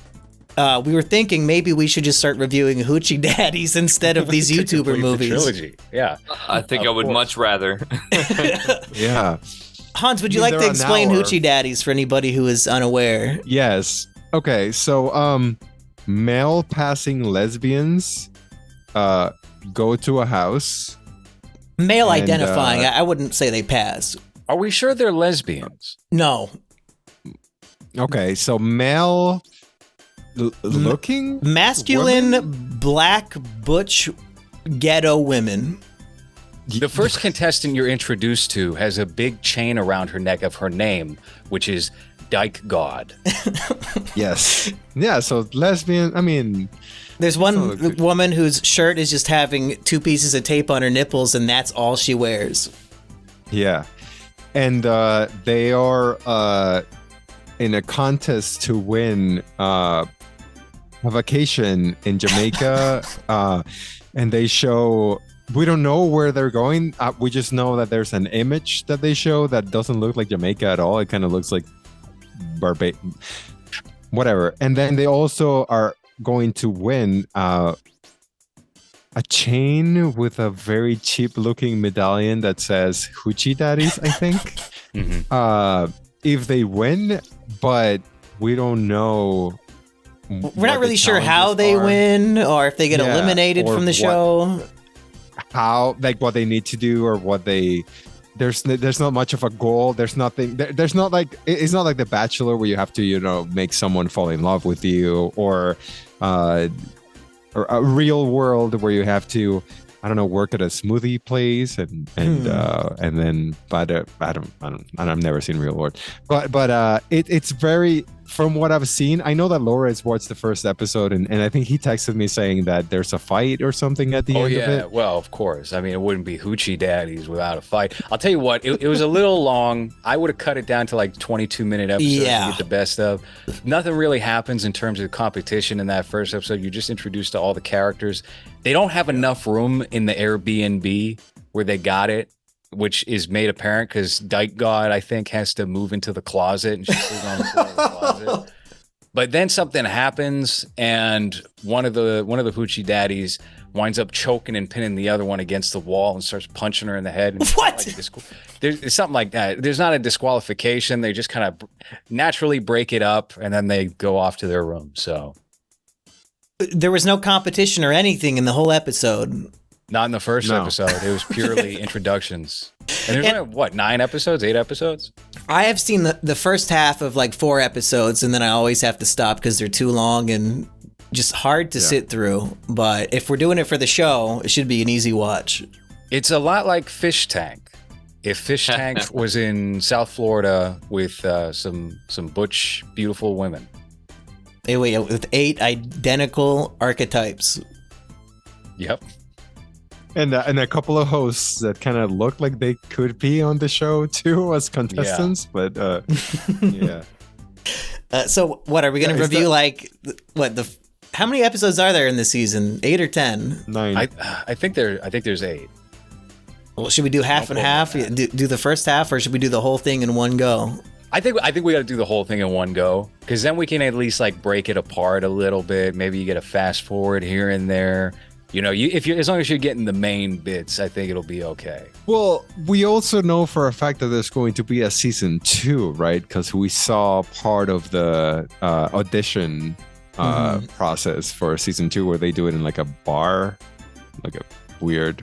we were thinking maybe we should just start reviewing Hoochie Daddies instead of these YouTuber movies. The trilogy. Yeah. I think I would much rather. Yeah. Hans, would you like to explain Hoochie Daddies for anybody who is unaware? Yes. Okay, so male passing lesbians go to a house. Male identifying. I wouldn't say they pass. Are we sure they're lesbians? No. Okay, so male looking? Masculine, black, butch, ghetto women. The first contestant you're introduced to has a big chain around her neck of her name, which is Dyke God. Yes. Yeah, so lesbian, I mean... There's one woman whose shirt is just having 2 pieces of tape on her nipples, and that's all she wears. Yeah. And they are in a contest to win a vacation in Jamaica. And they show... We don't know where they're going. We just know that there's an image that they show that doesn't look like Jamaica at all. It kind of looks like Barbados. Whatever. And then they also are going to win a chain with a very cheap looking medallion that says Hoochie Daddies, I think. If they win, but we don't know. We're not really sure how they win or if they get eliminated from the show. How, like, what they need to do or what they... There's not much of a goal. There's nothing. There's not like, it's not like The Bachelor where you have to, make someone fall in love with you, or a real world where you have to, I don't know, work at a smoothie place and then, but I've never seen Real World, but it's very, from what I've seen, I know that LowRes watched the first episode and I think he texted me saying that there's a fight or something at the end of it. Well, of course. I mean, it wouldn't be Hoochie Daddies without a fight. I'll tell you what, it was a little long. I would have cut it down to like 22-minute episodes to get the best of. Nothing really happens in terms of competition in that first episode. You're just introduced to all the characters. They don't have enough room in the Airbnb where they got it, which is made apparent because Dyke God, I think, has to move into the closet and she sleeps on the floor of the closet. But then something happens and one of the Hoochie Daddies winds up choking and pinning the other one against the wall and starts punching her in the head. And what? There's something like that. There's not a disqualification. They just kind of naturally break it up and then they go off to their room. So there was no competition or anything in the whole episode. Not in the first episode. It was purely introductions. And there's what, 9 episodes, 8 episodes? I have seen the first half of like 4 episodes, and then I always have to stop because they're too long and just hard to sit through. But if we're doing it for the show, it should be an easy watch. It's a lot like Fish Tank. If Fish Tank was in South Florida with some butch, beautiful women. Wait, with 8 identical archetypes. Yep. And a couple of hosts that kind of look like they could be on the show too as contestants, but yeah. So what are we going to review? How many episodes are there in this season? 8 or 10? 9. I think there's 8. Well, should we do half and half? Do the first half, or should we do the whole thing in one go? I think we got to do the whole thing in one go, because then we can at least like break it apart a little bit. Maybe you get a fast forward here and there. As long as you're getting the main bits, I think it'll be okay. Well, we also know for a fact that there's going to be a season 2, right? Because we saw part of the audition process for season 2, where they do it in like a bar, like a weird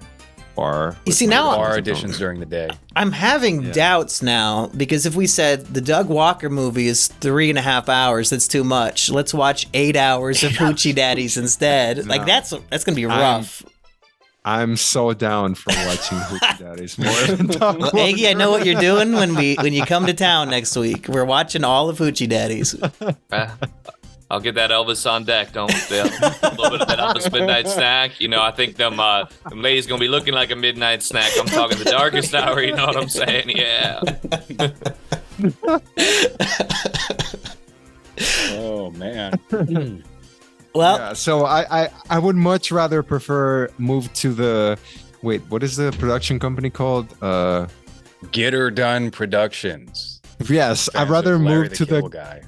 bar. You see, now bar auditions during the day. I'm having doubts now, because if we said the Doug Walker movie is 3.5 hours, that's too much. Let's watch 8 hours of Hoochie Daddies instead. Like that's gonna be rough. I'm so down for watching Hoochie Daddies more than Doug Walker. Eggy, I know what you're doing when you come to town next week. We're watching all of Hoochie Daddies. I'll get that Elvis on deck. A little bit of that Elvis midnight snack. I think them ladies gonna be looking like a midnight snack. I'm talking the darkest hour. You know what I'm saying? Yeah. Oh man. Well, yeah, so I would much rather prefer move to the what is the production company called? Get Her Done Productions. Yes, I'd rather move to the guy.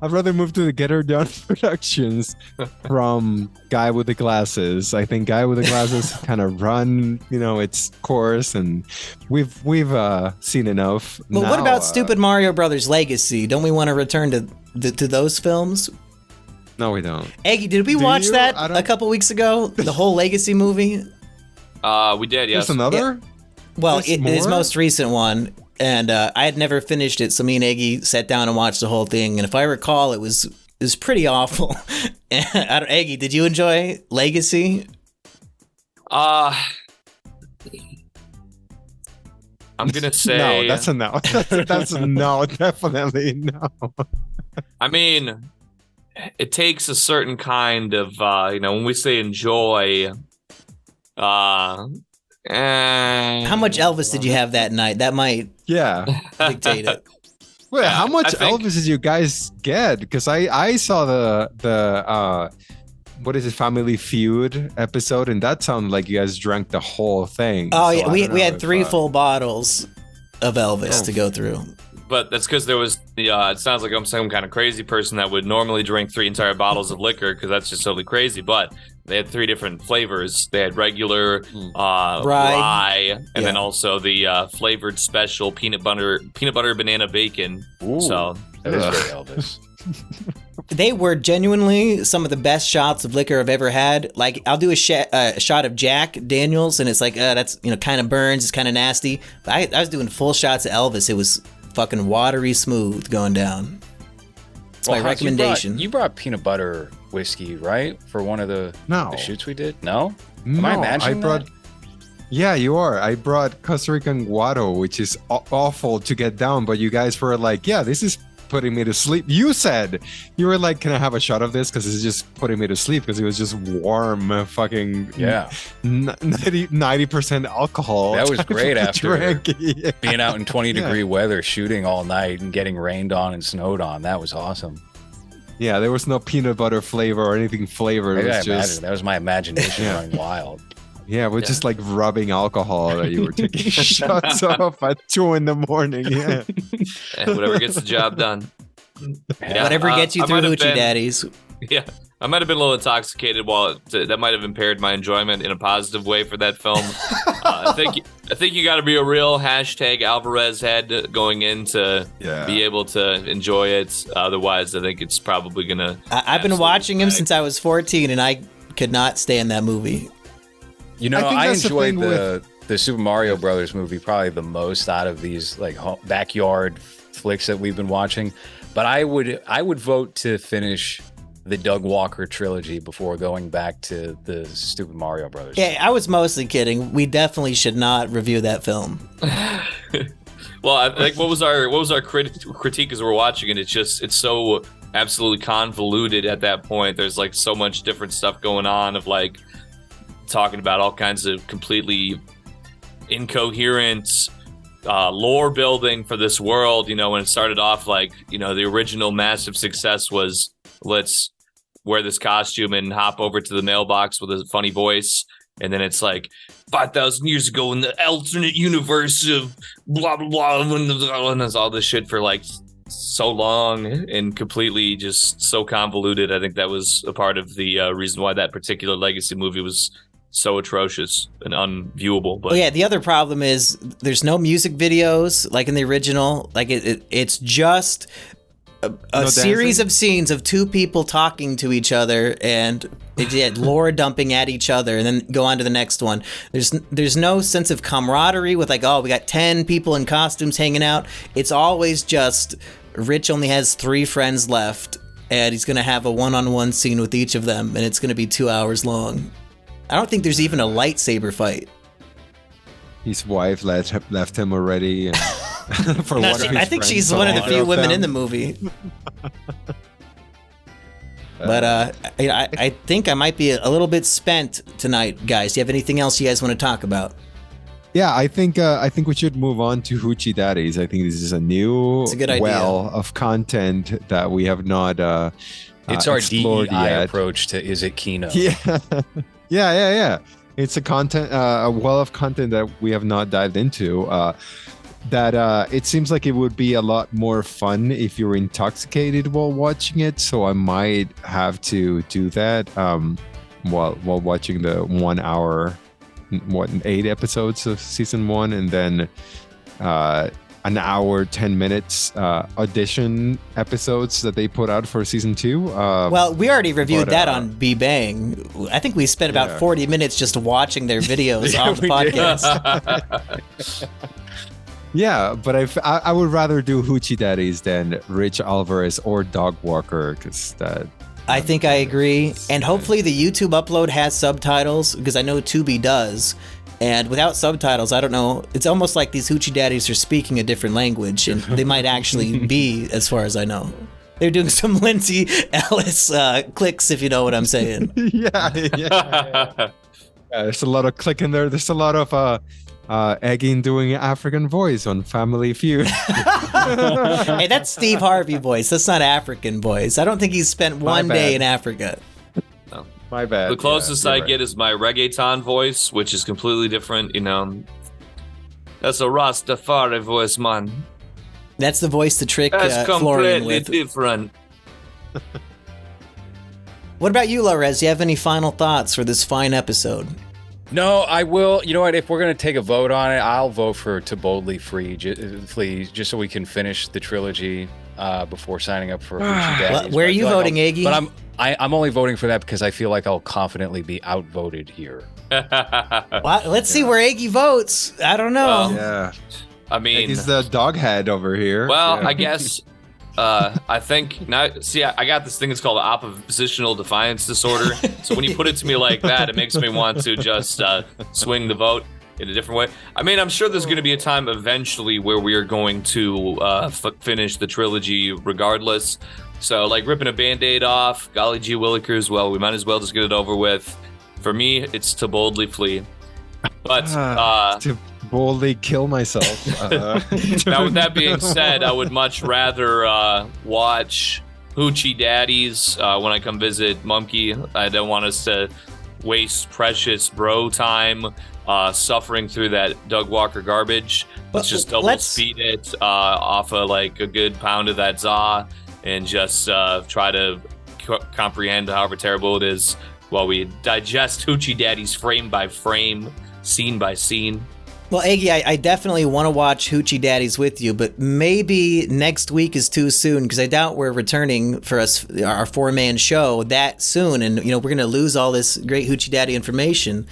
I'd rather move to the Get Her Done Productions from Guy with the Glasses. I think Guy with the Glasses kind of run, its course, and we've seen enough. Well, what about Stupid Mario Brothers Legacy? Don't we want to return to those films? No, we don't. Eggy, did we watch that a couple weeks ago? The whole Legacy movie? We did, yes. There's another? Yeah. Well, his most recent one. And I had never finished it, so me and Eggy sat down and watched the whole thing. And if I recall, it was pretty awful. Eggy, did you enjoy Legacy? I'm gonna say No, that's a no. That's a no, definitely no. I mean, it takes a certain kind of when we say enjoy. How much Elvis did you have that night? That might Yeah. dictate it. Wait, how much I think- Elvis did you guys get? Because I saw the what is it, Family Feud episode, and that sounded like you guys drank the whole thing. Oh So yeah, I we don't know had if, 3 full bottles of Elvis to go through. But that's because there was it sounds like I'm some kind of crazy person that would normally drink 3 entire bottles of liquor because that's just totally crazy. But they had 3 different flavors. They had regular, rye, and then also the flavored special peanut butter banana bacon. Ooh, So that is very Elvis. They were genuinely some of the best shots of liquor I've ever had. Like, I'll do a shot of Jack Daniels, and it's like, that's, kind of burns, it's kind of nasty. But I was doing full shots of Elvis. It was fucking watery smooth going down. It's my Hans, recommendation. You brought peanut butter whiskey, right? For one of the shoots we did? No? Am I No, imagining brought. that? Yeah, you are. I brought Costa Rican guaro, which is awful to get down, but you guys were like, yeah, this is putting me to sleep. You said, you were like, can I have a shot of this? Because it's just putting me to sleep because it was just warm, fucking 90% alcohol. That was great after Yeah. being out in 20-degree weather, shooting all night and getting rained on and snowed on. That was awesome. Yeah, there was no peanut butter flavor or anything flavored. Maybe It I was imagine just, that was my imagination running wild. yeah, we're just like rubbing alcohol that you were taking shots off at 2 a.m. Yeah. whatever gets the job done. Yeah, Whatever gets you I through might have Hoochie been- Daddies. Yeah, I might have been a little intoxicated that might have impaired my enjoyment in a positive way for that film. I think you got to be a real hashtag Alvarez head going in to be able to enjoy it. Otherwise, I think it's probably gonna. I've been watching him since I was 14, and I could not stand that movie. You know, I think I that's the enjoyed thing with- the Super Mario Brothers movie probably the most out of these like backyard flicks that we've been watching. But I would vote to finish the Doug Walker trilogy before going back to the Stupid Mario Brothers. Yeah, I was mostly kidding. We definitely should not review that film. Well, I think what was our critique as we're watching it? It's so absolutely convoluted at that point. There's like so much different stuff going on of like talking about all kinds of completely incoherent lore building for this world. When it started off like, the original massive success was let's wear this costume and hop over to the mailbox with a funny voice. And then it's like 5,000 years ago in the alternate universe of blah, blah, blah. And there's all this shit for like so long and completely just so convoluted. I think that was a part of the reason why that particular legacy movie was so atrocious and unviewable. But Well, yeah, the other problem is there's no music videos like in the original. Like it's just a series of scenes of 2 people talking to each other and lore dumping at each other, and then go on to the next one. There's no sense of camaraderie with like, oh, we got 10 people in costumes hanging out. It's always just Rich only has 3 friends left, and he's gonna have a one-on-one scene with each of them, and it's gonna be 2 hours long. I don't think there's even a lightsaber fight. His wife left him already. And for No, one of his I think friends, she's so one of the all few women them. in the movie. But I think I might be a little bit spent tonight, guys. Do you have anything else you guys want to talk about? Yeah, I think we should move on to Hoochie Daddies. I think this is a new good idea. well of content that we have not It's our explored DEI yet. approach to Is It Kino? Yeah. It's a well of content that we have not dived into. That it seems like it would be a lot more fun if you're intoxicated while watching it. So I might have to do that while watching the 1 hour, 8 episodes of season 1, and then an hour 10 minutes audition episodes that they put out for season 2. Well, we already reviewed but, that on B-Bang. I think we spent about 40 minutes just watching their videos on the we did. podcast. Yeah, but I would rather do Hoochie Daddies than Rich Alvarez or Dog Walker, because that. I think I agree. And hopefully the YouTube upload has subtitles, because I know Tubi does. And without subtitles, I don't know. It's almost like these hoochie daddies are speaking a different language, and they might actually be, as far as I know. They're doing some Lindsay Ellis clicks, if you know what I'm saying. Yeah. There's a lot of clicking there. There's a lot of Eggy doing African voice on Family Feud. Hey, that's Steve Harvey voice. That's not African voice. I don't think he's spent one day in Africa. My bad. The closest I get is my reggaeton voice, which is completely different, you know. That's a Rastafari voice, man. That's the voice to trick That's Florian completely with. different. What about you, LowRes? Do you have any final thoughts for this fine episode? No, I will. You know what? If we're going to take a vote on it, I'll vote for To Boldly Flee, just so we can finish the trilogy before signing up for Hoochie Daddies. Where are you voting, Eggy? But I'm only voting for that because I feel like I'll confidently be outvoted here. Well, let's see where Eggy votes. I don't know. Yeah. I mean, he's the dog head over here. well, Yeah. I guess I think now. See, I got this thing. It's called oppositional defiance disorder. So when you put it to me like that, it makes me want to just swing the vote in a different way. I mean, I'm sure there's going to be a time eventually where we are going to finish the trilogy regardless. So, like ripping a Band-Aid off, golly gee willikers, well, we might as well just get it over with. For me, it's To Boldly Flee. But to boldly kill myself. now, with that being said, I would much rather watch Hoochie Daddies when I come visit Mumkey. I don't want us to waste precious bro time suffering through that Doug Walker garbage. Let's just double speed it off of like a good pound of that za and just try to comprehend however terrible it is while we digest Hoochie Daddies frame by frame, scene by scene. Well, Eggy, I definitely want to watch Hoochie Daddies with you, but maybe next week is too soon because I doubt we're returning for our 4-man show that soon, and we're going to lose all this great Hoochie Daddy information.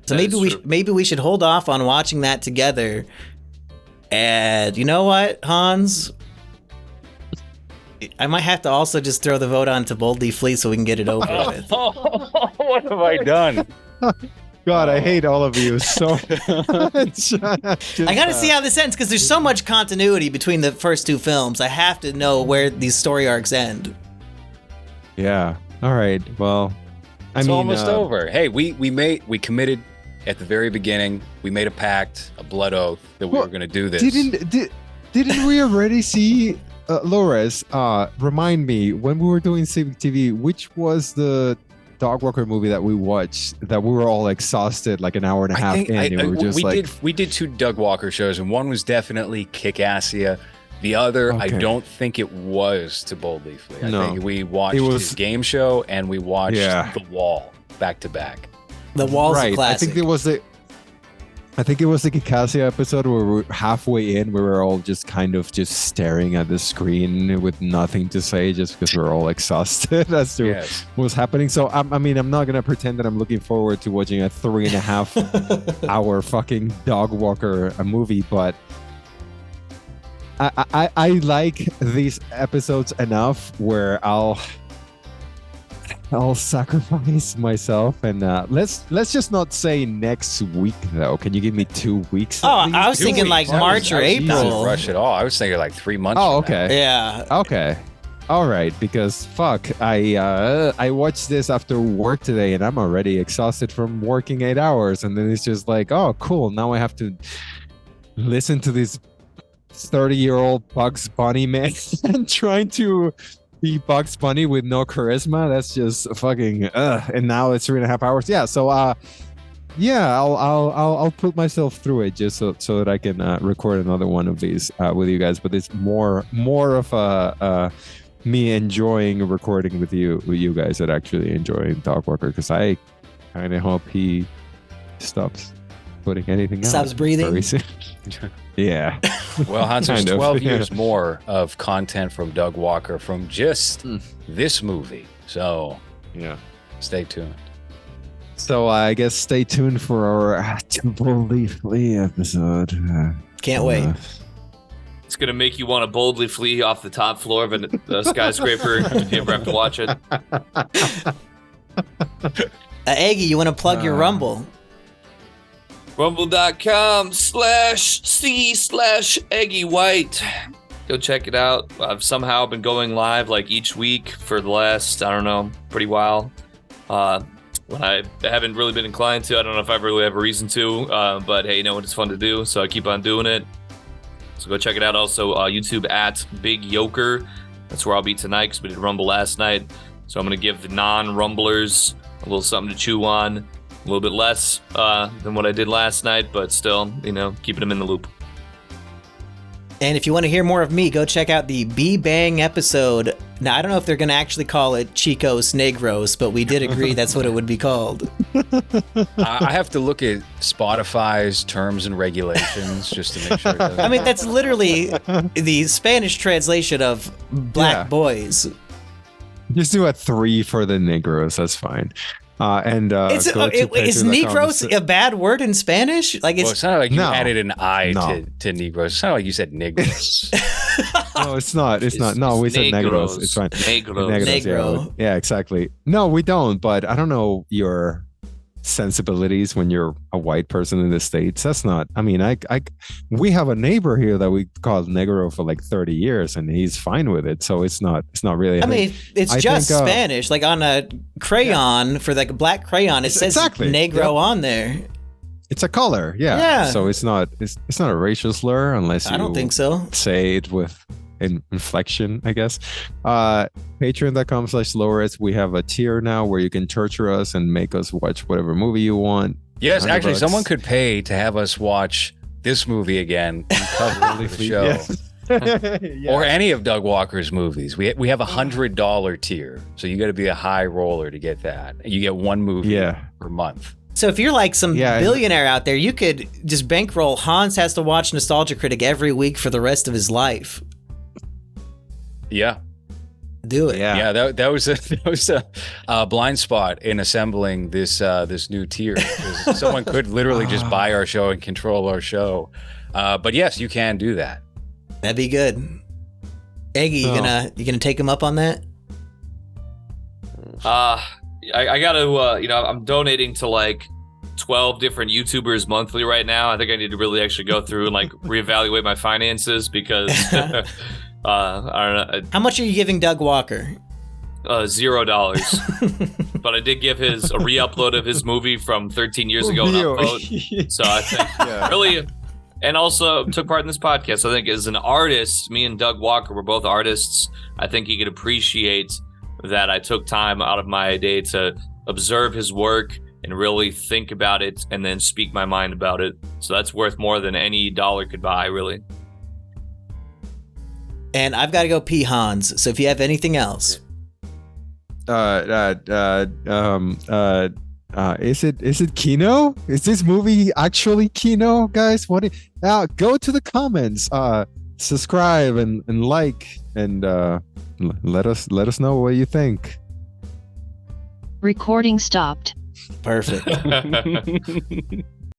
So maybe we should hold off on watching that together. And you know what, Hans? I might have to also just throw the vote on To Boldly Flee so we can get it over with. What have I done? God, I hate all of you so much. I gotta see how this ends because there's so much continuity between the first two films. I have to know where these story arcs end. Yeah. All right. Well, It's almost over. Hey, we committed at the very beginning. We made a pact, a blood oath that we were going to do this. Didn't we already see LowRes? Remind me, when we were doing Civic TV, which was the Dog Walker movie that we watched that we were all exhausted like an hour and a half in? We did 2 Doug Walker shows, and one was definitely Kick-Assia. The other, I don't think it was To Boldly Flee. I think we watched his game show and we watched The Wall back to back. The Wall's a classic. I think it was the Kick-Assia episode where we're halfway in, we were all just kind of just staring at the screen with nothing to say just because we're all exhausted as to what was happening. So, I'm not going to pretend that I'm looking forward to watching a 3.5 hour fucking Dog Walker movie, but I like these episodes enough where I'll sacrifice myself, and let's just not say next week though. Can you give me 2 weeks? I was thinking like March or April. Not rush at all. I was thinking like 3 months. Oh, okay. Yeah. Okay. All right. Because fuck, I watched this after work today, and I'm already exhausted from working 8 hours, and then it's just like, oh, cool. Now I have to listen to this 30-year-old Bugs Bunny man trying to be Bugs Bunny with no charisma. That's just fucking and now it's 3.5 hours. Yeah, so I'll put myself through it just so that I can record another one of these with you guys. But it's more of a me enjoying recording with you guys than actually enjoying Dog Walker, because I kind of hope he stops putting anything out. Stops breathing. Very soon. Yeah. Well, Hans, there's 12 years more of content from Doug Walker from just this movie. So, stay tuned. So, I guess stay tuned for our To Boldly Flee episode. Can't wait. It's going to make you want to boldly flee off the top floor of a skyscraper if you ever have to watch it. Eggy, you want to plug your Rumble? Rumble.com/C/Eggy White. Go check it out. I've somehow been going live like each week for the last, I don't know, pretty while. When I haven't really been inclined to, I don't know if I really have a reason to, but hey, you know what, it's fun to do, so I keep on doing it. So go check it out. Also, YouTube at Big Yoker. That's where I'll be tonight because we did Rumble last night. So I'm going to give the non-Rumblers a little something to chew on. A little bit less than what I did last night, but still, you know, keeping them in the loop. And if you want to hear more of me, go check out the B-Bang episode. Now, I don't know if they're going to actually call it Chicos Negros, but we did agree that's what it would be called. I have to look at Spotify's terms and regulations just to make sure. I mean, that's literally the Spanish translation of black boys. Just do a 3 for the Negros. That's fine. Is Negros a bad word in Spanish? Like it's not like you added an I to Negros. It's not like you said Negros. No, it's not. It's not. No, we said Negros. It's fine. Negro. Yeah, exactly. No, we don't. But I don't know your sensibilities when you're a white person in the States. That's not. I mean, we have a neighbor here that we called Negro for like 30 years, and he's fine with it. So it's not really. I mean, it's just Spanish. Like on a crayon for like a black crayon, it says Negro on there. It's a color, yeah. So it's not a racial slur unless you. I don't think so. Say it with inflection, I guess. Patreon.com/LowRes. We have a tier now where you can torture us and make us watch whatever movie you want. Yes, actually, someone could pay to have us watch this movie again and cover the show. Yeah. Or any of Doug Walker's movies. We have $100 tier, so you got to be a high roller to get that. You get one movie per month. So if you're like some billionaire out there, you could just bankroll Hans has to watch Nostalgia Critic every week for the rest of his life. Yeah. Do it. Yeah, that was a blind spot in assembling this new tier. Someone could literally just buy our show and control our show. But yes, you can do that. That'd be good. Eggy, you gonna take him up on that? I gotta, I'm donating to like 12 different YouTubers monthly right now. I think I need to really actually go through and like reevaluate my finances because I don't know. How much are you giving Doug Walker? $0. But I did give a re-upload of his movie from 13 years ago an upvote. So I think really, and also took part in this podcast. I think as an artist, me and Doug Walker were both artists. I think he could appreciate that I took time out of my day to observe his work and really think about it and then speak my mind about it. So that's worth more than any dollar could buy, really. And I've got to go pee, Hans. So if you have anything else. Is it kino? Is this movie actually kino, guys? Go to the comments, subscribe and like, and let us know what you think. Recording stopped. Perfect.